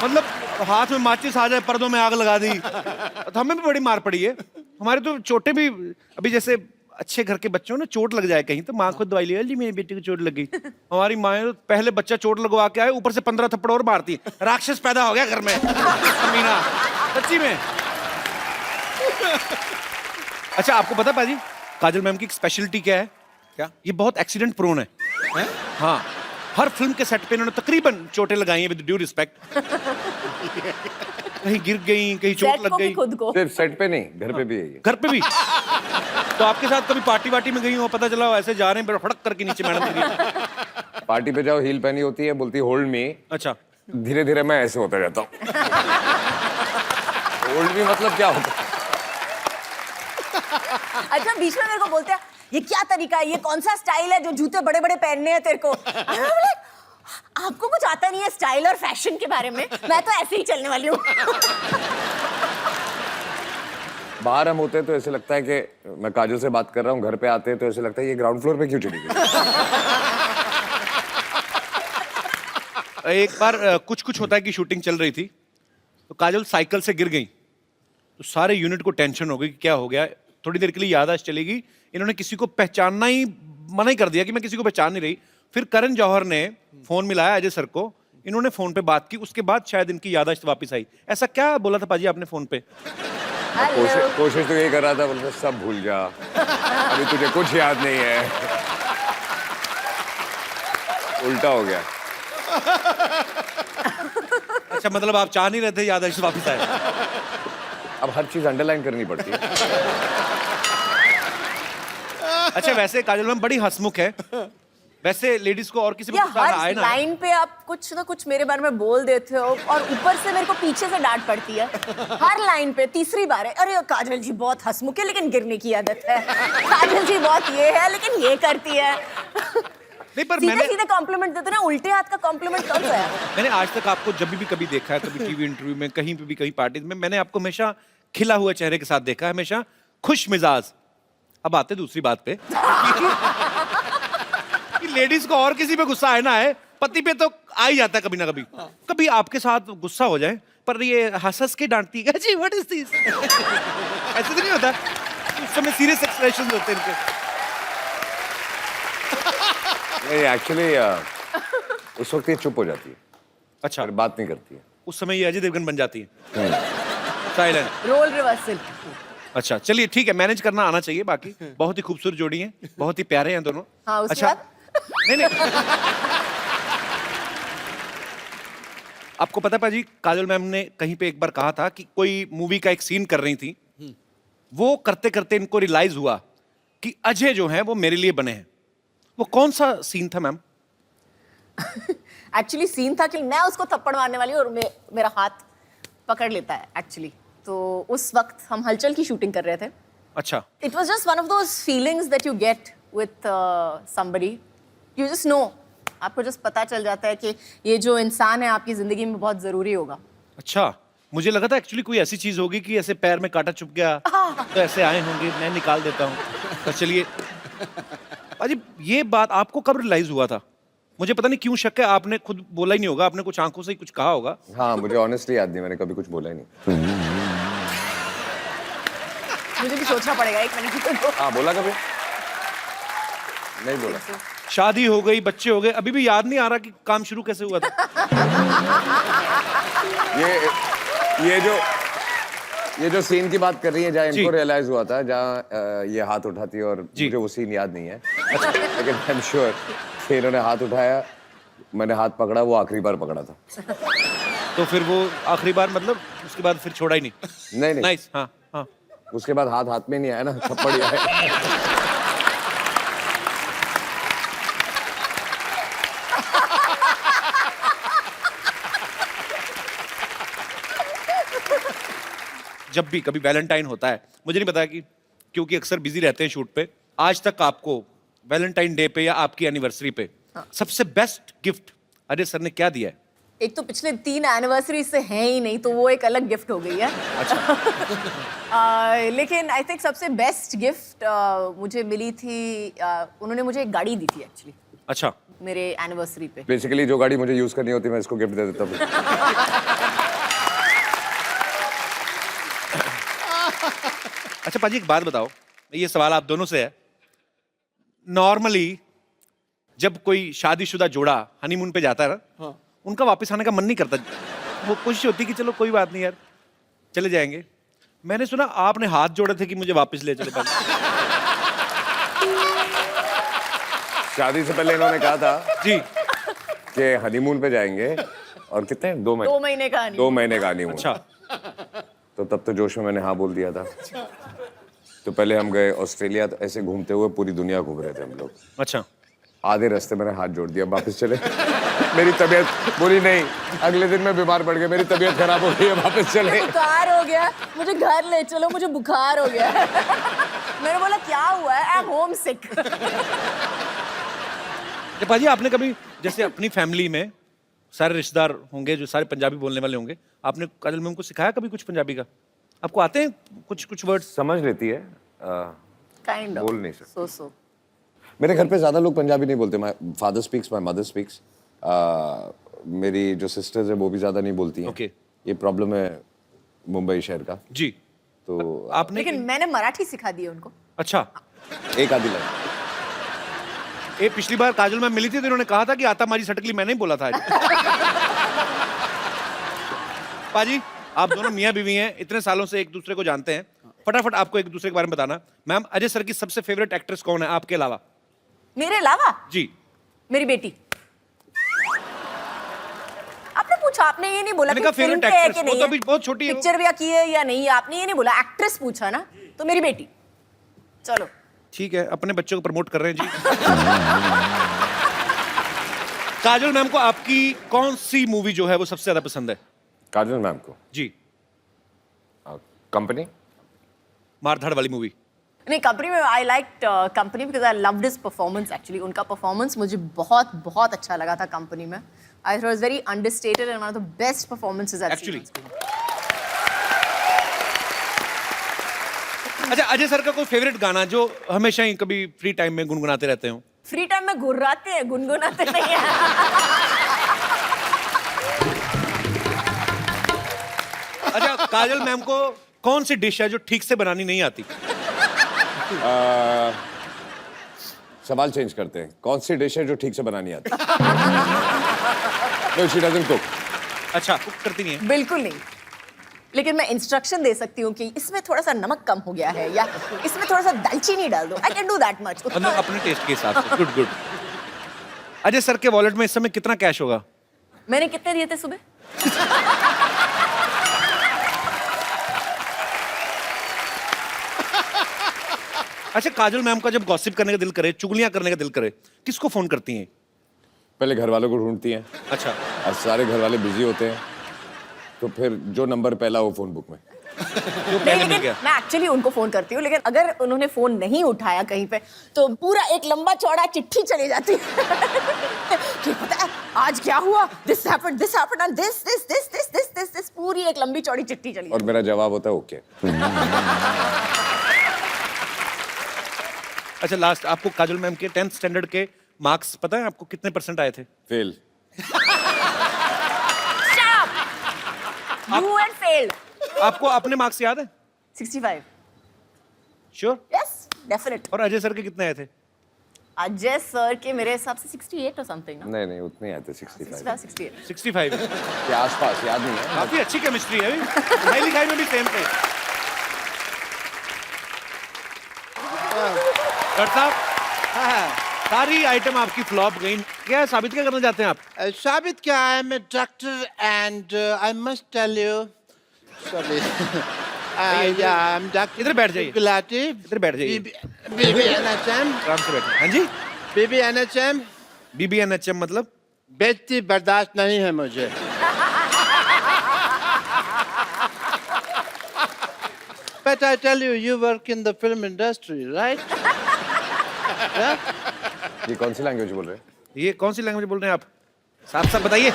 मतलब हाथ में माचिस आ जाए, पर्दों में आग लगा दी। तो हमें भी बड़ी मार पड़ी है। हमारे तो चोटें भी, अभी जैसे अच्छे घर के बच्चों ने चोट लग जाए कहीं तो माँ खुद दवाई ले, जी मेरी बेटी को चोट लग गई। हमारी माँ तो पहले बच्चा चोट लगवा के आए, ऊपर से 15 थप्पड़ और मारती है। राक्षस पैदा हो गया घर में। मीना सच्ची में। अच्छा आपको पता पाजी, काजल मैम की स्पेशलिटी क्या है? क्या? ये बहुत एक्सीडेंट प्रोन है? हाँ, हर फिल्म के सेट पे इन्होंने तकरीबन चोटें लगाई हैं, विद ड्यू रिस्पेक्ट। कहीं गिर गई, कहीं चोट सेट लग को भी गई। खुद को। सिर्फ सेट पे नहीं, घर पे भी है ये। घर पे भी? तो आपके साथ कभी पार्टी वार्टी में गई हो, पता चला हो ऐसे जा रहे हैं, फड़क करके नीचे मैडम गिरी? पार्टी पे जाओ, हील पहनी होती है, बोलती होल्ड मी। अच्छा, धीरे धीरे मैं ऐसे होता जाता हूँ। होल्ड मी मतलब क्या होता है? अच्छा बीच में मेरे को बोलते हैं ये क्या तरीका है, ये कौन सा स्टाइल है जो जूते बड़े बड़े पहनने हैं तेरे को? मैं बोले, आपको कुछ आता नहीं है स्टाइल और फैशन के बारे में, मैं तो ऐसे ही चलने वाली हूँ। बाहर हम होते हैं तो ऐसे लगता है कि मैं काजल से बात कर रहा हूँ, घर पे आते हैं तो ऐसे लगता है ये ग्राउंड फ्लोर पे क्यों चली गई? एक बार कुछ होता है कि शूटिंग चल रही थी तो काजल साइकिल से गिर गई, तो सारे यूनिट को टेंशन हो गई कि क्या हो गया। थोड़ी देर के लिए याददाश्त चलेगी, इन्होंने किसी को पहचानना ही मना ही कर दिया कि मैं किसी को पहचान नहीं रही। फिर करण जौहर ने फोन मिलाया अजय सर को, इन्होंने फोन पे बात की, उसके बाद शायद इनकी याददाश्त वापस आई। ऐसा क्या बोला था पाजी आपने फोन पे? कोशिश तो यही कर रहा था, बोलता सब भूल जा, अभी तुझे कुछ याद नहीं है। उल्टा हो गया। अच्छा मतलब आप चाह नहीं रहे थे याददाश्त वापस आए? अब हर चीज अंडरलाइन करनी पड़ती है। अच्छा वैसे काजल मैम बड़ी हंसमुख है, वैसे लेडीज को और किसी को या गुस्सा आए हर ना? लाइन पे आप कुछ ना कुछ मेरे बारे में बोल देते हो और ऊपर से मेरे को पीछे से डांट पड़ती है हर लाइन पे। तीसरी बार है, अरे काजल जी बहुत हंसमुख है लेकिन गिरने की आदत है, काजल जी बहुत ये है लेकिन ये करती है। नहीं पर सीधे सीधे कॉम्प्लीमेंट देते ना, उल्टे हाथ का कॉम्प्लीमेंट कौन सा है? मैंने आज तक आपको जब भी कभी देखा है, कभी टीवी इंटरव्यू में, कहीं पे भी, कहीं पार्टी में, मैंने आपको हमेशा खिला हुआ चेहरे के साथ देखा है, हमेशा खुश मिजाज। अब आते दूसरी बात पे कि लेडीज को और किसी पे गुस्सा आए ना आए, पति पे तो आ ही जाता है कभी ना कभी। कभी आपके साथ गुस्सा हो जाए पर ये हंस के डांटती है, जी व्हाट इज दिस, ऐसे तो नहीं होता? उस समय सीरियस एक्सप्रेशन होते हैं इनके। नहीं एक्चुअली उस वक्त ये चुप हो जाती है, अच्छा, फिर बात नहीं करती है। उस समय ये अजय देवगन बन जाती है, साइलेंट। Role reversal. अच्छा चलिए ठीक है, मैनेज करना आना चाहिए। बाकी बहुत ही खूबसूरत जोड़ी है, बहुत ही प्यारे हैं दोनों। हाँ, उसके अच्छा बाद? नहीं आपको पता पाजी, काजल मैम ने कहीं पे एक बार कहा था कि कोई मूवी का एक सीन कर रही थी, वो करते करते इनको रियलाइज हुआ कि अजय जो है वो मेरे लिए बने हैं। वो कौन सा सीन था मैम? एक्चुअली सीन था कि मैं उसको थप्पड़ मारने वाली हूँ और मेरा हाथ पकड़ लेता है एक्चुअली। तो उस वक्त हम हलचल की शूटिंग कर रहे थे। अच्छा, it was just one of those feelings that you get with somebody, you just know, आपको जस्ट पता चल जाता है कि ये जो इंसान है आपकी जिंदगी में बहुत जरूरी होगा। अच्छा मुझे लगा था एक्चुअली कोई ऐसी चीज होगी कि ऐसे पैर में कांटा चुभ गया तो ऐसे आए होंगे, मैं निकाल देता हूँ। तो चलिए पाजी, ये बात आपको कब रियलाइज हुआ था? मुझे पता नहीं क्यों शक है, आपने खुद बोला ही नहीं होगा, आपने कुछ आंखों से ही कुछ कहा होगा। हाँ, मुझे ऑनेस्टली याद नहीं, मैंने कभी कुछ बोला ही नहीं। मुझे भी सोचना पड़ेगा 1 मिनट। हाँ, बोला कभी नहीं बोला। शादी हो गई, बच्चे हो गए, अभी भी याद नहीं आ रहा कि काम शुरू कैसे हुआ था। ये जो सीन की बात कर रही है, जहाँ जी। इनको रियलाइज हुआ था, जहाँ ये हाथ उठाती है, और जी। मुझे वो सीन याद नहीं है, लेकिन आई एम श्योर कि इन्होंने हाथ उठाया, मैंने हाथ पकड़ा, वो आखिरी बार पकड़ा था। तो फिर वो आखिरी बार मतलब उसके बाद फिर छोड़ा ही नहीं। नहीं नहीं, नाइस। हाँ हाँ। उसके बाद हाथ हाथ में नहीं आया ना, थप्पड़ ही आया। जब भी कभी वैलेंटाइन होता है, मुझे नहीं पता कि क्योंकि अक्सर बिजी रहते हैं शूट पे, आज तक आपको वैलेंटाइन डे पे या आपकी एनिवर्सरी पे सबसे बेस्ट गिफ्ट अजय सर ने क्या दिया है? एक तो पिछले 3 एनिवर्सरी से हैं ही नहीं, तो वो एक अलग गिफ्ट हो गई है। लेकिन आई थिंक सबसे बेस्ट गिफ्ट मुझे मिली थी, उन्होंने मुझे एक गाड़ी दी थी एक्चुअली अच्छा। मेरे एनिवर्सरी पे। बेसिकली जो गाड़ी मुझे यूज करनी होती है, मैं इसको गिफ्ट दे देता हूँ। अच्छा पाजी, एक बात बताओ, ये सवाल आप दोनों से है। नॉर्मली जब कोई शादीशुदा जोड़ा हनीमून पे जाता है ना, उनका वापस आने का मन नहीं करता, वो कोशिश होती कि चलो कोई बात नहीं यार, चले जाएंगे। मैंने सुना आपने हाथ जोड़े थे कि मुझे वापस ले चले पाजी। शादी से पहले इन्होंने कहा था जी। कि हनीमून पे जाएंगे, और कितने 2 महीने 2 महीने का नहीं। 2 महीने का हनीमून। अच्छा। तो तब तो जोश में मैंने हाँ बोल दिया था। तो पहले हम गए ऑस्ट्रेलिया, तो ऐसे घूमते हुए पूरी दुनिया घूम रहे थे हम लोग। अच्छा। आधे रास्ते मैंने हाथ जोड़ दिया, वापस चले। मेरी तबीयत बुरी नहीं, अगले दिन मैं बीमार पड़ गया, मेरी तबीयत खराब हो गई है, वापस चले। बुखार हो गया, मुझे घर ले चलो, मुझे बुखार हो गया। मैंने बोला क्या हुआ है? आई एम होम सिक। पाजी, आपने कभी जैसे अपनी फैमिली में सारे रिश्तेदार होंगे जो सारे पंजाबी बोलने वाले होंगे, आपने काजल मैम को सिखाया कभी कुछ पंजाबी का? आपको आते हैं कुछ कुछ वर्ड्स? समझ लेती है, काइंड ऑफ बोल नहीं सकते। सो मेरे घर पे ज्यादा लोग पंजाबी नहीं बोलते। My father speaks, my mother speaks. मेरी जो सिस्टर्स है वो भी ज्यादा नहीं बोलती हैं। Okay. ये प्रॉब्लम है मुंबई शहर का। जी। तो आपने लेकिन मैंने मराठी सिखा दी है उनको। अच्छा। एक आधी लाइन। ये पिछली बार काजल मैम मिली थी तो इन्होंने कहा था कि आता मारी सटकली मैंने ही बोला था आज। पाजी, आप दोनों मियां बीवी हैं, इतने सालों से एक दूसरे को जानते हैं, फटाफट आपको एक दूसरे के बारे में बताना। मैम, अजय सर की सबसे फेवरेट एक्ट्रेस कौन है आपके अलावा? मेरे अलावा? जी। मेरी बेटी। आपने पूछा, आपने ये नहीं बोला मैंने कि कहा फिल्म favorite पे है actress, कि वो नहीं तो है, अभी बहुत छोटी है वो। पिक्चर भी की है या नहीं, आपने ये नहीं बोला, एक्ट्रेस पूछा ना, तो मेरी बेटी। चलो ठीक है, अपने बच्चों को प्रमोट कर रहे हैं जी। काजल मैम को आपकी कौन सी मूवी जो है वो सबसे ज्यादा पसंद है? काजल मैम को जी। कंपनी। मारधाड़ वाली मूवी। नहीं, कंपनी में I like company because I loved his performance actually. उनका परफॉर्मेंस मुझे बहुत बहुत अच्छा लगा था कंपनी में। I thought was very understated and one of the best performances I Actually. अच्छा, अजय सर का कोई फेवरेट गाना जो हमेशा ही कभी फ्री टाइम में गुनगुनाते रहते हो? फ्री टाइम में घुर्राते हैं, गुनगुनाते नहीं है। अच्छा, काजल मैम को कौन सी डिश है जो ठीक से बनानी नहीं आती? सवाल चेंज करते हैं, कौन सी डिश है जो ठीक से बनानी आती? No, she doesn't cook. अच्छा, कुक करती नहीं है? बिल्कुल नहीं, लेकिन मैं इंस्ट्रक्शन दे सकती हूँ कि इसमें थोड़ा सा नमक कम हो गया है या इसमें थोड़ा सा दालचीनी डाल दो। I can do that much. मतलब अपने टेस्ट के हिसाब से। Good good. अजय सर के वॉलेट में इस समय कितना कैश होगा? मैंने कितने दिए थे सुबह? अच्छा, काजल मैम का जब गॉसिप करने का दिल करे, चुगलियां करने का दिल करे, किसको फोन करती हैं? पहले घर वालों को ढूंढती हैं, अच्छा। और सारे घर वाले बिजी होते हैं, तो फिर जो नंबर पहला हो फोन बुक में। जो नहीं, पहले मिल लेकिन गया। मैं एक्चुअली उनको फोन करती हूँ, लेकिन अगर उन्होंने फोन नहीं उठाया कहीं पे तो पूरा एक लंबा चौड़ा चिट्ठी चली जाती है कि पता है आज क्या हुआ, दिस हैपेंड एंड दिस, पूरी एक लंबी चौड़ी चिट्ठी चली और मेरा जवाब होता है ओके। अच्छा, लास्ट आपको काजल मैम के 10th स्टैंडर्ड के मार्क्स पता है आपको कितने % आए थे? फेल। You had failed. आपको अपने मार्क्स याद है? 65. श्योर? Yes, definite. और अजय सर के कितने आए थे? अजय सर के मेरे हिसाब से 68 or something, no? नहीं उतने ही आए थे 65 68. 65 के आसपास, याद नहीं है। काफी अच्छी केमिस्ट्री है पढ़ाई लिखाई में भी सेम थे। डॉक्टर साहब सारी आइटम आपकी फ्लॉप गई, क्या साबित क्या करना चाहते हैं आप? साबित क्या है, मैं doctor and I must tell you, sorry, I am doctor इधर बैठ जाइए। गुलाटी, इधर बैठ जाइए। BBNHM, आराम से बैठे। हाँ जी, BBNHM, BBNHM मतलब? बेइज्जती बर्दाश्त नहीं है मुझे। But I tell you, you work in the film industry, right? Yeah? ये कौन सी लैंग्वेज बोल रहे हैं? ये कौन सी लैंग्वेज बोल रहे हैं आप? साफ साफ बताइए।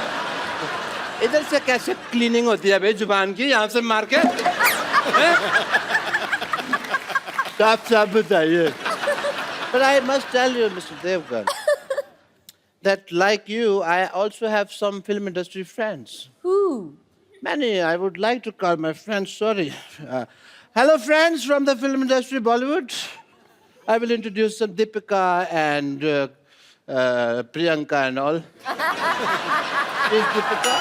इधर से कैसे क्लीनिंग होती है भाई जुबान की, यहाँ से मार के? साफ साफ बताइए। But I must tell you, Mr. Devgan, that like you, I also have some film industry friends. Who? Many. I would like to call my friends. Sorry. Hello, friends from the film industry, Bollywood. I will introduce some Deepika and Priyanka and all. Is Deepika?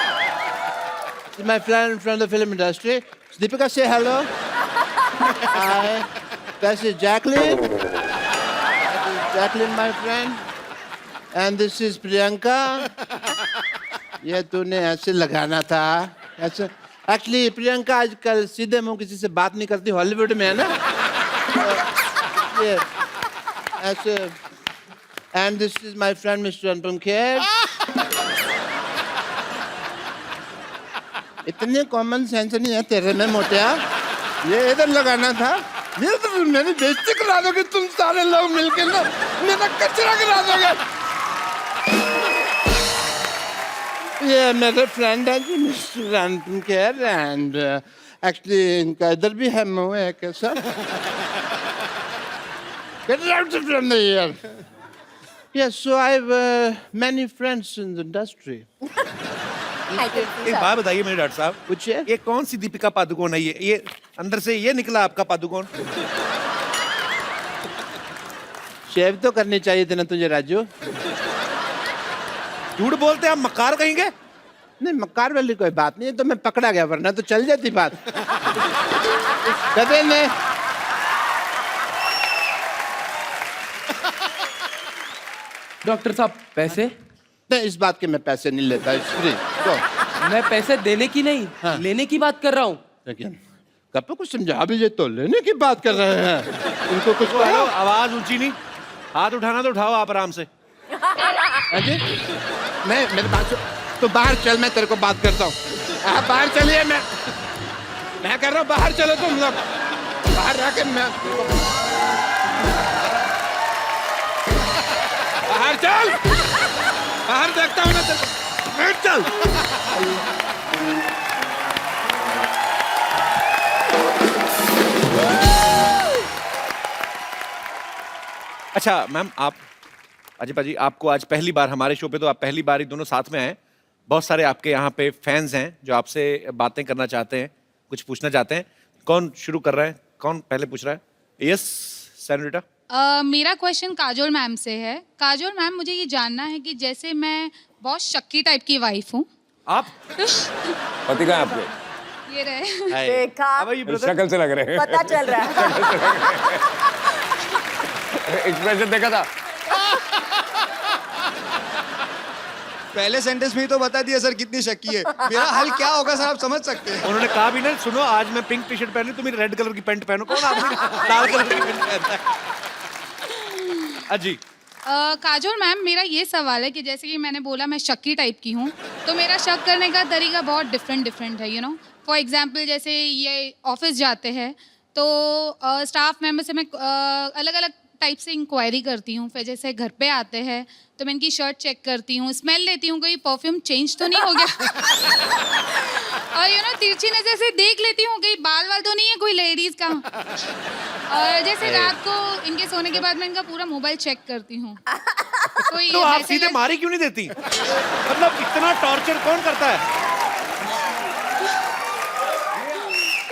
This is my friend from the film industry. Deepika, say hello. Hi. This is Jacqueline. That is Jacqueline, my friend. And this is Priyanka. ये तूने ऐसे लगाना था, ऐसे। Actually Priyanka आजकल सीधे मुंह किसी से बात नहीं करती, हॉलीवुड में है ना, तो ये ऐसे। And this is my friend mister Anupam Kher. इतने कॉमन सेंस नहीं है तेरे में मोटिया, ये इधर लगाना था। ये तो मेरी बेइज्जती करा दोगे तुम सारे लोग मिलके ना, मेरा कचरा करा दोगे। ये मेरे फ्रेंड है जी mister Anupam Kher, and actually इनका इधर भी है मुंह है कैसा। Get out from the here. Yes, so I have many friends in the industry. I can see एक that. बात बताइए मेरे डॉक्टर साहब, पूछिए। ये कौन सी दीपिका पादुकोण है? ये अंदर से ये निकला आपका पादुकोण? शेव तो करनी चाहिए थी ना तुझे राजू। झूठ बोलते हैं आप, मक्कार कहेंगे? नहीं, मक्कार वाली कोई बात नहीं है, तो मैं पकड़ा गया, वरना तो चल जाती बात। कदे ने डॉक्टर साहब पैसे? नहीं, इस बात के मैं पैसे नहीं लेता, इट्स फ्री। तो मैं पैसे देने की नहीं, हाँ। लेने की बात कर रहा हूँ। लेकिन कब कुछ समझा भी, ये तो लेने की बात कर रहे हैं। इनको कुछ हेलो, कहो। आवाज ऊंची नहीं, हाथ उठाना तो उठाओ आप आराम से। हाँ जी? मैं मेरे पास तो बाहर चल, मैं तेरे को बात करता हूँ। आप बाहर चलिए, मैं कर रहा हूँ, बाहर चलो तुम लोग, बाहर रह के मैं बाहर चल, बाहर देखता हूँ ना तेरे को, बैठ चल। अच्छा मैम, आप अजय पाजी, आपको आज पहली बार हमारे शो पे, तो आप पहली बार ही दोनों साथ में आए। बहुत सारे आपके यहाँ पे फैंस हैं जो आपसे बातें करना चाहते हैं, कुछ पूछना चाहते हैं। कौन शुरू कर रहा है? कौन पहले पूछ रहा है? यस सैनोरिटा। मेरा क्वेश्चन काजोल मैम से है। काजोल मैम, मुझे ये जानना है कि जैसे मैं बहुत शक्की टाइप की वाइफ हूँ। आप पति कहाँ है आपके? ये रहे। देखा, How are you, brother? शक्ल से लग रहे हैं। पता चल रहा है। एक्सप्रेशन देखा था। पहले सेंटेंस में ही तो बता दिया सर कितनी शक्की है। मेरा हल क्या होगा सर, आप समझ सकते हैं। उन्होंने कहा भी ना, सुनो आज मैं पिंक टी शर्ट पहनी, तुम रेड कलर की पैंट पहनो। कौन आदमी लाल कलर की पैंट पहनता है? अजी काजोल मैम, मेरा ये सवाल है कि जैसे कि मैंने बोला मैं शक्की टाइप की हूँ, तो मेरा शक करने का तरीका बहुत डिफरेंट है, यू नो। फॉर एग्जाम्पल, जैसे ये ऑफिस जाते हैं तो स्टाफ मेंबर से मैं अलग अलग टाइप से इंक्वायरी करती हूँ। फिर जैसे घर पे आते हैं तो मैं इनकी शर्ट चेक करती हूँ, स्मेल लेती हूँ, कोई परफ्यूम चेंज तो नहीं हो गया। और यू नो, तिरछी नजर से देख लेती हूँ कहीं बाल वाल तो नहीं है कोई लेडीज का। और जैसे रात को इनके सोने के बाद मैं इनका पूरा मोबाइल चेक करती हूँ। कोई तो आप वैसे सीधे मारी क्यों नहीं देती? मतलब इतना टॉर्चर कौन करता है?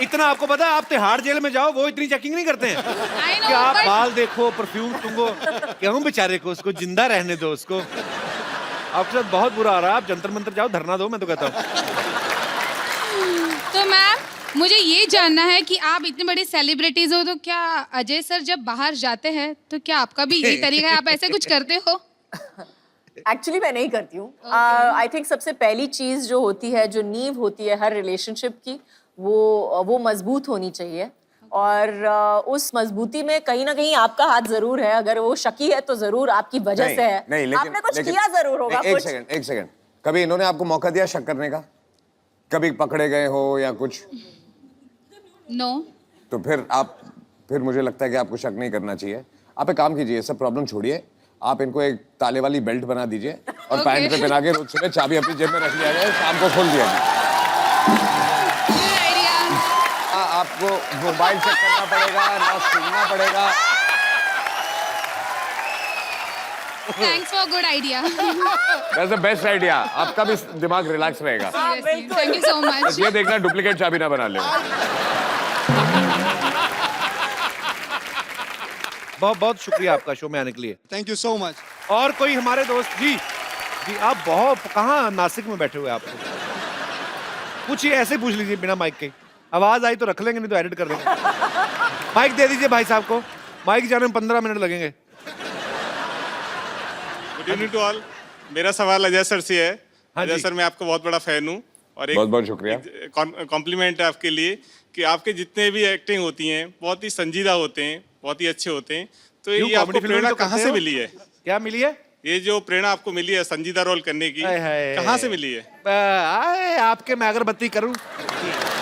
इतना आपको पता है, आप तिहाड़ जेल में जाओ, वो इतनी चेकिंग नहीं करते हैं I know, कि आप but- बाल देखो, परफ्यूम सूंघो। क्यों बेचारे को, उसको जिंदा रहने दो उसको। आपके साथ बहुत बुरा आ रहा है, आप जंतर मंतर जाओ, धरना दो, मैं तो कहता हूँ। तो मैम मुझे ये जानना है कि आप इतने बड़े सेलिब्रिटीज हो, तो क्या अजय सर जब बाहर जाते हैं तो क्या आपका भी यही तरीका है, आप ऐसे कुछ करते हो? एक्चुअली मैं नहीं करती हूँ। आई थिंक सबसे पहली चीज जो होती है, जो नींव होती है हर रिलेशनशिप की, वो मजबूत होनी चाहिए। और उस मजबूती में कहीं ना कहीं आपका हाथ जरूर है। अगर वो शकी है तो जरूर आपकी वजह से है। नहीं, लेकिन आपने कुछ लेकिन- किया जरूर होगा। नहीं, कुछ एक सेकंड। कभी इन्होंने आपको मौका दिया शक करने का? कभी पकड़े गए हो या कुछ? नो। तो फिर मुझे लगता है कि आपको शक नहीं करना चाहिए। आप एक काम कीजिए, सब प्रॉब्लम छोड़िए, आप इनको एक ताले वाली बेल्ट बना दीजिए और Okay. पैंट पे पहना के रोज सुबह चाबी अपनी जेब में रख लिया जाए, शाम को खोल दिया जाए। Good idea. आपको मोबाइल चेक करना पड़ेगा, ना सुनना पड़ेगा। Thanks for good idea. That's the best idea. आपका भी दिमाग रिलैक्स रहेगा। Seriously. Thank you so much. बस ये देखना डुप्लीकेट चाबी ना बना ले। बहुत बहुत शुक्रिया आपका शो में आने के लिए। Thank you so much. और कोई हमारे दोस्त जी जी आप बहुत कहाँ नासिक में बैठे हुए हैं आपको? पूछिए, ऐसे पूछ लीजिए बिना माइक के। आवाज आई तो रख लेंगे, नहीं तो एडिट कर देंगे। माइक दे दीजिए भाई साहब को। माइक जाने में 15 मिनट लगेंगे। Good evening to all. मेरा सवाल अजय सर से है। हाँ अजय जी। सर, मैं आपका बहुत बड़ा फैन हूँ और बहुत बहुत शुक्रिया। कॉम्प्लीमेंट है आपके लिए कि आपके जितने भी एक्टिंग होती हैं बहुत ही संजीदा होते हैं, बहुत ही अच्छे होते हैं। तो क्यों, ये आपको कॉमेडी फिल्म में प्रेरणा तो कहाँ करते से हो? मिली है? क्या मिली है? ये जो प्रेरणा आपको मिली है संजीदा रोल करने की, हाय हाय। कहाँ से मिली है? आए आपके मैं अगरबत्ती करूं,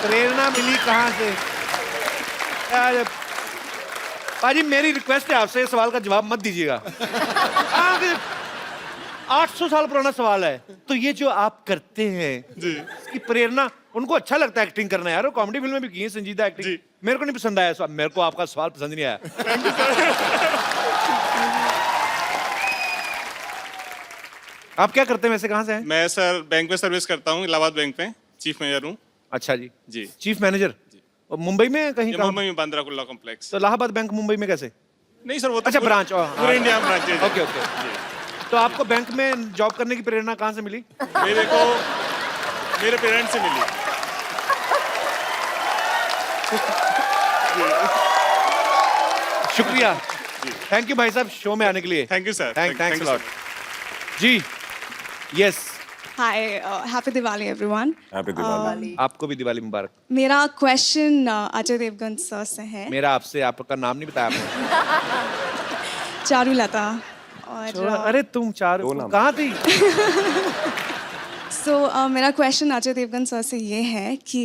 प्रेरणा मिली कहाँ से? अरे, पाजी मेरी रिक्वेस्ट है आपसे, इस सवाल का जवाब मत दीजिएगा। 800 साल पुराना सवाल है। तो ये जो आप करते हैं इसकी प्रेरणा, उनको अच्छा लगता है एक्टिंग करना यार, कॉमेडी फिल्म में भी की है संजीदा एक्टिंग। मेरे को नहीं पसंद आया सवाल, मेरे को आपका सवाल पसंद नहीं आया। आप क्या करते हैं वैसे, कहाँ से हैं? मैं सर बैंक में सर्विस करता हूँ, इलाहाबाद बैंक में चीफ मैनेजर हूँ। अच्छा जी जी। Chief manager. और मुंबई में कहीं ये कहाँ? मुंबई में बांद्रा कुर्ला कॉम्प्लेक्स। तो इलाहाबाद बैंक मुंबई में कैसे? नहीं सर, वो तो अच्छा पूरा- ब्रांच। पूरे इंडिया में ब्रांच है। Okay okay. तो आपको बैंक में जॉब करने की प्रेरणा कहाँ से मिली? मेरे को मेरे पेरेंट्स से मिली। शुक्रिया, थैंक यू भाई साहब शो में आने के लिए। Thank you sir. Thanks a lot ji. Yes, Hi, happy Diwali everyone. Happy Diwali. आपको भी दिवाली मुबारक। मेरा क्वेश्चन अजय देवगन सर से है। मेरा आपसे, आपका नाम नहीं बताया आपने। चारुलता। और अरे तुम चारों कहाँ थी? मेरा क्वेश्चन अजय देवगन सर से ये है कि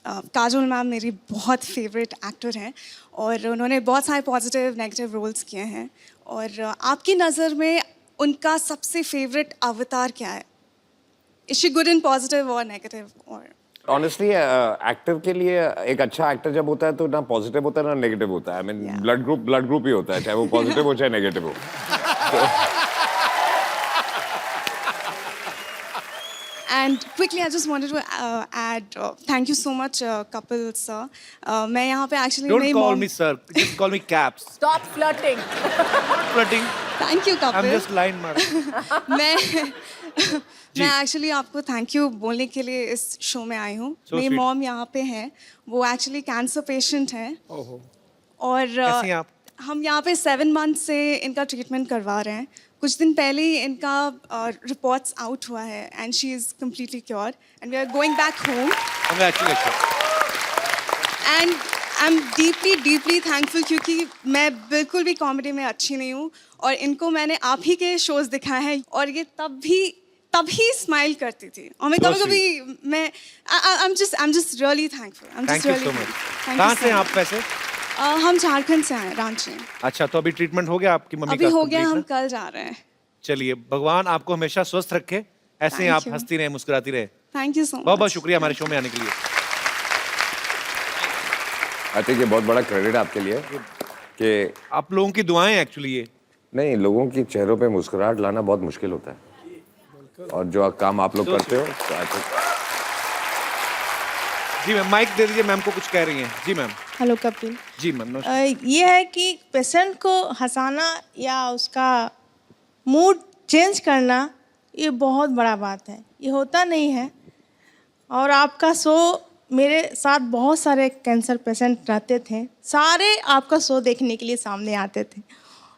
काजोल मैम मेरी बहुत फेवरेट एक्टर हैं और उन्होंने बहुत सारे पॉजिटिव नेगेटिव रोल्स किए हैं, और आपकी नज़र में उनका सबसे फेवरेट अवतार क्या है? Is she good in positive or negative or? Honestly actor के लिए एक अच्छा एक्टर जब होता है तो ना पॉजिटिव होता है ना नेगेटिव होता है। आई मीन ब्लड ग्रुप ही होता है, चाहे वो पॉजिटिव हो चाहे नेगेटिव हो। And quickly, I just wanted to add, thank you so much, Kapil sir. मैं यहाँ पे actually Don't मेरी call mom. me sir, just call me Caps. Stop flirting. Flirting. Thank you, I'm Kapil. just line मार। मैं actually आपको thank you बोलने के लिए इस शो में आई हूँ। So मेरी sweet. मॉम यहाँ पे हैं, वो एक्चुअली कैंसर पेशेंट हैं और कैसी हैं आप? हम यहाँ पे 7 मंथ से इनका ट्रीटमेंट करवा रहे हैं। कुछ दिन पहले ही इनका रिपोर्ट्स आउट हुआ है and she is completely cure and we are going back home Congratulations. And I am deeply thankful, क्योंकि मैं बिल्कुल भी कॉमेडी में अच्छी नहीं हूँ और इनको मैंने आप ही के शोज दिखाए हैं और ये तभी स्माइल करती थी और मैं So कभी मैं I am just really thankful. Thank you so much. कहाँ से हैं आप वैसे? हम झारखंड से हैं, रांची। अच्छा, तो अभी ट्रीटमेंट हो गया आपकी मम्मी अभी का? हो गया, complete हम ना? कल जा रहे हैं। चलिए, भगवान आपको हमेशा स्वस्थ रखे, ऐसे ही Thank आप you. हंसती रहे, मुस्कुराती रहे। Thank you so much. बहुत बहुत शुक्रिया हमारे शो में आने के लिए। आई थिंक ये बहुत बड़ा क्रेडिट आपके लिए कि आप लोगों की दुआएं एक्चुअली ये नहीं, लोगों की चेहरों पे मुस्कुराहट लाना बहुत मुश्किल होता है, और जो काम आप लोग करते हो तो I think- जी मैम, माइक दे दीजिए, मैम को कुछ कह रही हैं। जी मैम। हेलो कपिल। जी मैम, नमस्कार। ये है कि पेशेंट को हंसाना या उसका मूड चेंज करना, ये बहुत बड़ा बात है, ये होता नहीं है। और आपका शो, मेरे साथ बहुत सारे कैंसर पेशेंट रहते थे, सारे आपका शो देखने के लिए सामने आते थे।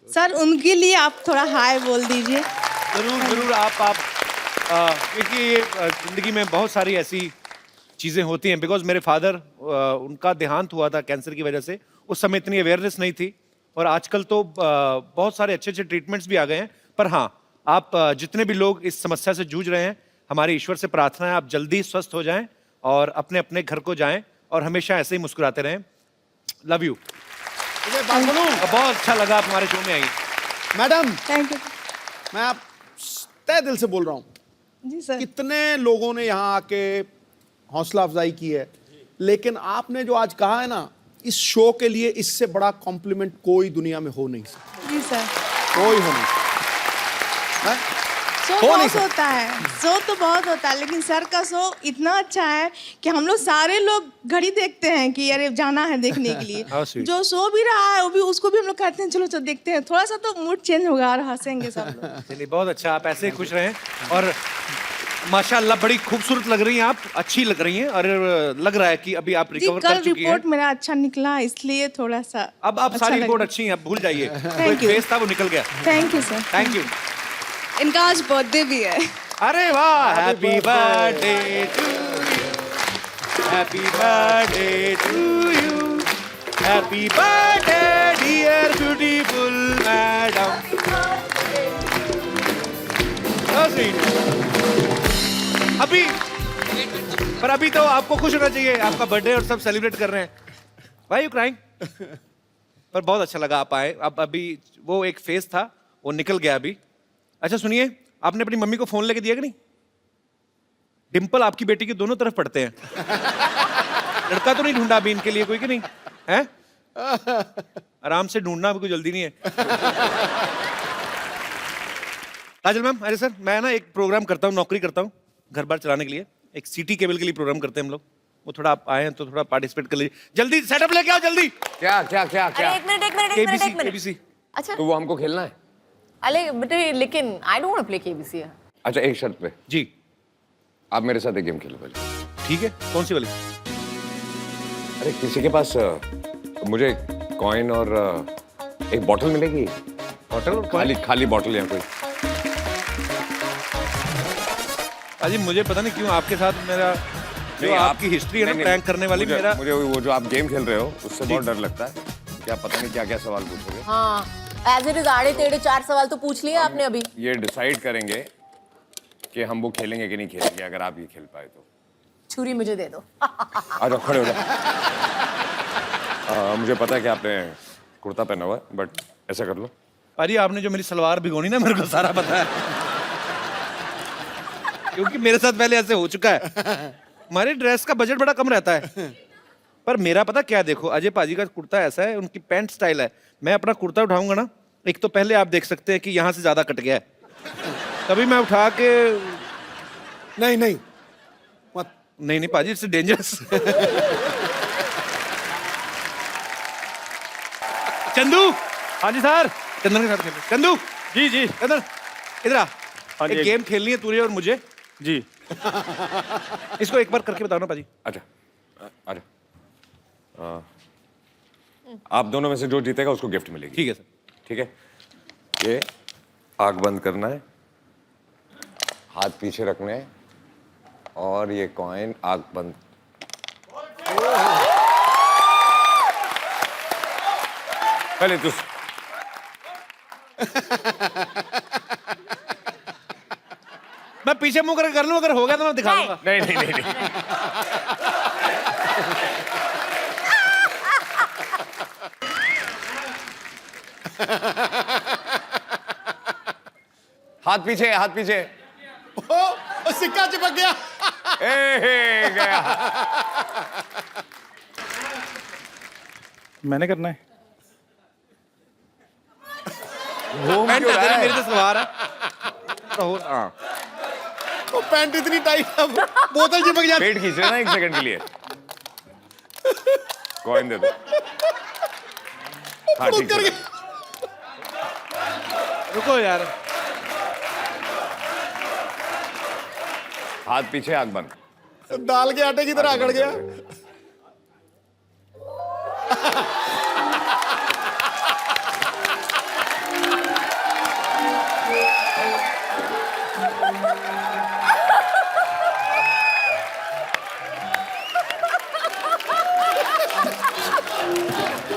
सर, उनके लिए आप थोड़ा हाय बोल दीजिए। जरूर जरूर, आप क्योंकि ये जिंदगी में बहुत सारी ऐसी चीज़ें होती हैं। बिकॉज मेरे फादर, उनका देहांत हुआ था कैंसर की वजह से। उस समय इतनी अवेयरनेस नहीं थी, और आजकल तो बहुत सारे अच्छे अच्छे ट्रीटमेंट्स भी आ गए हैं। पर हाँ, आप जितने भी लोग इस समस्या से जूझ रहे हैं, हमारी ईश्वर से प्रार्थना है आप जल्दी स्वस्थ हो जाएं और अपने अपने घर को जाएं, और हमेशा ऐसे ही मुस्कुराते रहें। Love you. बहुत अच्छा लगा आप हमारे शो में आई। Madam, thank you. मैं आप तहे दिल से बोल रहा हूँ, जी सर। कितने लोगों ने यहाँ आके हौसला अफजाई की है, लेकिन आपने जो आज कहा है ना, इस शो के लिए इससे बड़ा कॉम्प्लीमेंट कोई दुनिया में हो नहीं सकता। जी सर। कोई हो नहीं सकता। हैं? शो हो नहीं बहुत सकता। होता है, शो तो बहुत होता है, लेकिन सर का शो इतना अच्छा है कि हम लोग सारे लोग घड़ी देखते हैं कि अरे जाना है देखने के लिए। How sweet. जो शो भी रहा है वो भी, उसको भी हम लोग कहते हैं चलो चलो देखते हैं, थोड़ा सा तो मूड चेंज होगा और हंसेंगे सब लोग। चलिए, बहुत अच्छा, आप ऐसे ही खुश रहें। और माशाल्लाह बड़ी खूबसूरत लग रही हैं आप, अच्छी लग रही हैं, और लग रहा है कि अभी आप जी, रिकवर कल कर चुकी हैं। रिपोर्ट मेरा अच्छा निकला, इसलिए थोड़ा सा अब अच्छा सारी लग रिपोर्ट रहा अच्छी है, अब भूल जाइए। Thank कोई you. फेस था वो निकल गया। है। Thank you sir. Thank you. इनका आज बर्थडे भी है। अरे वाह, happy birthday to you, happy birthday to you, happy birthday dear beautiful madam. अभी तो आपको खुश होना चाहिए, आपका बर्थडे और सब सेलिब्रेट कर रहे हैं। Why you crying? पर बहुत अच्छा लगा आप आए। अब अभी वो एक फेस था, वो निकल गया अभी। अच्छा सुनिए, आपने अपनी मम्मी को फोन लेके दिया कि नहीं? डिंपल आपकी बेटी की दोनों तरफ पड़ते हैं। लड़का तो नहीं ढूंढा अभी इनके लिए कोई, कि नहीं है? आराम से ढूंढना, अभी कोई जल्दी नहीं है। काजल मैम, अरे सर, मैं ना एक प्रोग्राम करता हूँ, नौकरी करता हूँ घर बार चलाने के लिए। एक सिटी केबल के लिए प्रोग्राम करते हैं हम लोग। वो थोड़ा आप आए हैं तो थोड़ा पार्टिसिपेट कर लीजिए। जल्दी सेटअप लेके आओ, जल्दी। क्या क्या क्या क्या? अरे एक मिनट एक मिनट एक मिनट केबीसी एक मिनट। केबीसी। अच्छा, तो वो हमको खेलना है? अरे बेटे, लेकिन I don't want to play KBC. अच्छा, एक शर्त पे, जी आप मेरे साथ एक गेम खेलो पहले। ठीक है, कौन सी वाली? अरे किसी के पास मुझे कॉइन और एक बॉटल मिलेगी? होटल और खाली खाली बॉटल या कोई? अजी मुझे पता नहीं क्यों आपके साथ मेरा जो नहीं, आपकी हिस्ट्री है ना नहीं, प्रैंक करने वाली, मुझे- मेरा मुझे वो जो आप गेम खेल रहे हो उससे बहुत डर लगता है। क्या पता नहीं क्या क्या सवाल पूछोगे। हाँ, एज इट इज आड़े टेढ़े 4 सवाल तो पूछ लिए आपने अभी। ये डिसाइड करेंगे कि हम वो खेलेंगे कि नहीं खेलेंगे, अगर आप ये खेल पाए तो। छुरी मुझे दे दो। आ जाओ, खड़े हो जाओ। मुझे पता है कि आपने कुर्ता पहना हुआ है, बट ऐसा कर लो। पाजी, आपने जो मेरी सलवार भिगोनी ना, मेरे को सारा पता है। क्योंकि मेरे साथ पहले ऐसे हो चुका है। हमारे ड्रेस का बजट बड़ा कम रहता है। पर मेरा पता क्या, देखो अजय पाजी का कुर्ता ऐसा है, उनकी पैंट स्टाइल है। मैं अपना कुर्ता उठाऊंगा ना, एक तो पहले आप देख सकते हैं कि यहाँ से ज्यादा कट गया है। तभी मैं उठा के नहीं नहीं मत। नहीं नहीं पाजी, इट्स डेंजरस। चंदू। हाँ जी सर। चंदन के साथ खेलो। चंदू, जी जी। चंदन इधर आ। हाँ जी, एक गेम खेलनी है तुझे और मुझे। जी। इसको एक बार करके बताओ ना पाजी। अच्छा, आ जाओ। आप दोनों में से जो जीतेगा उसको गिफ्ट मिलेगी। ठीक है सर। ठीक है, ये आग बंद करना है, हाथ पीछे रखने हैं, और ये कॉइन आग बंद। पहले तू मैं पीछे मुंह करके कर लूं, अगर हो गया तो मैं दिखा दूंगा। नहीं नहीं नहीं, नहीं। हाथ पीछे, हाथ पीछे। ओ, सिक्का चिपक गया। गया। मैंने करना है। घूम पैंट क्यों रहा है? मेरे से सलवार है तो हाँ तो पैंट इतनी टाइट है बोतल चिपक जाती। पेट खींच रहे ना 1 सेकंड के लिए। कॉइन दे दो। हाँ ठीक है। रुको यार हाथ पीछे आंख बंद। दाल के आटे की तरह अकड़ गया।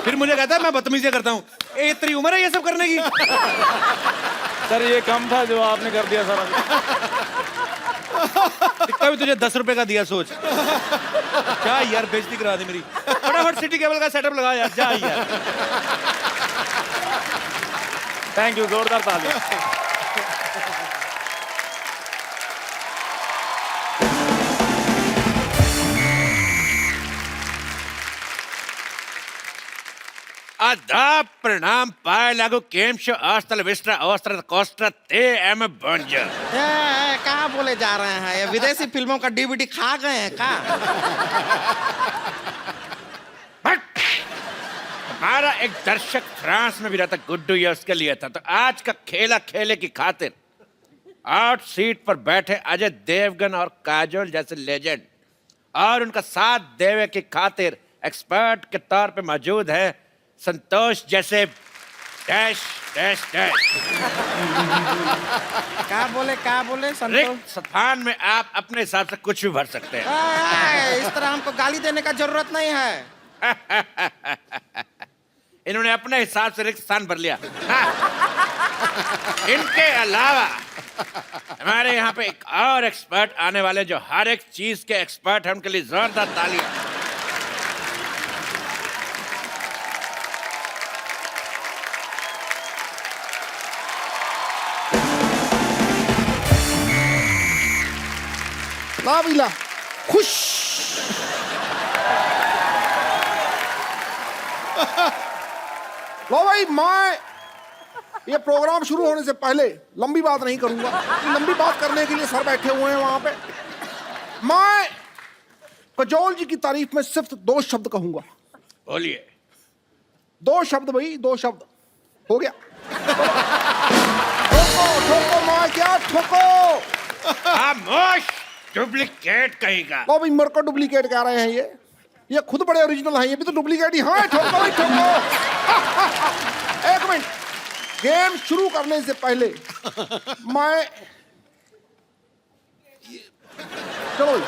फिर मुझे कहता है मैं बदतमीजी करता हूँ। ए तेरी उम्र है ये सब करने की? सर ये कम था जो आपने कर दिया सर। टिक्का भी तुझे 10 रुपए का दिया सोच। क्या यार बेइज्जती करा दी मेरी। फटाफट सिटी केबल का सेटअप लगा यार जा यार। थैंक यू, जोरदार ताली। आदाब प्रणाम पाए लागू केम शो ऑस्टल विस्ट्रा ऑस्ट्रा कोस्ट्रा ते एम बंज। कहाँ बोले जा रहे हैं? ये विदेशी फिल्मों का डीवीडी खा गए हैं का? हमारा एक दर्शक फ्रांस में भी रहता गुड्डू ये उसके लिए था तो आज का खेला खेले की खातिर आउट सीट पर बैठे अजय देवगन और काजोल जैसे लेजेंड और उनका साथ देवे की खातिर एक्सपर्ट के तौर पे मौजूद है संतोष जैसे डैश डैश डैश। क्या बोले संतोष? रिक्त स्थान में आप अपने हिसाब से कुछ भी भर सकते हैं। इस तरह हमको गाली देने का जरूरत नहीं है। इन्होंने अपने हिसाब से रिक्त स्थान भर लिया। इनके अलावा हमारे यहाँ पे एक और एक्सपर्ट आने वाले जो हर एक चीज के एक्सपर्ट हैं, उनके लिए जोरदार तालियां। ला बिला खुश। लो भाई मैं ये प्रोग्राम शुरू होने से पहले लंबी बात नहीं करूंगा। लंबी बात करने के लिए सर बैठे हुए हैं वहां पे। मैं काजोल जी की तारीफ में सिर्फ 2 शब्द कहूंगा। बोलिए। 2 शब्द भाई, 2 शब्द हो गया। ठोको ठोको मार क्या ठोको। खामोश डुप्लीकेट कहेगा। लो भाई मेरे को डुप्लीकेट कह रहे हैं ये खुद बड़े ओरिजिनल हैं, ये भी तो डुप्लीकेट ही। हाँ ठोको भाई ठोको। एक मिनट, गेम शुरू करने से पहले मैं चलो भाई,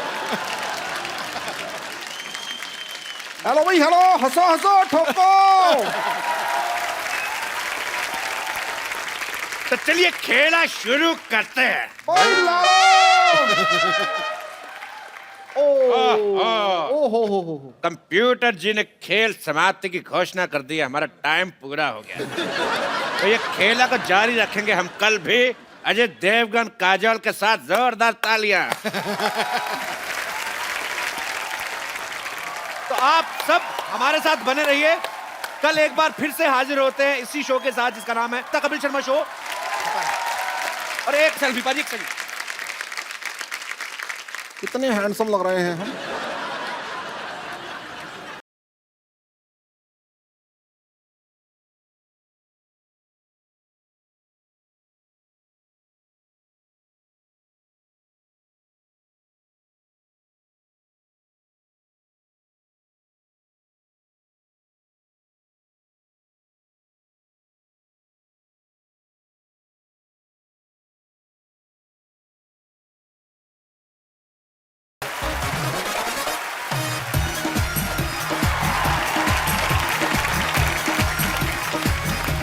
हेलो भाई हेलो, हंसो हंसो ठोको। तो चलिए खेला शुरू करते हैं। ओए लालो। ओ हो। कंप्यूटर जी ने खेल समाप्ति की घोषणा कर दी। हमारा टाइम पूरा हो गया। तो ये खेला को जारी रखेंगे हम कल भी अजय देवगन काजोल के साथ। जोरदार तालियां। तो आप सब हमारे साथ बने रहिए। कल एक बार फिर से हाजिर होते हैं इसी शो के साथ जिसका नाम है द कपिल शर्मा शो। और एक सेल्फी पाजी, एक सेल्फी। कितने हैंडसम लग रहे हैं हम।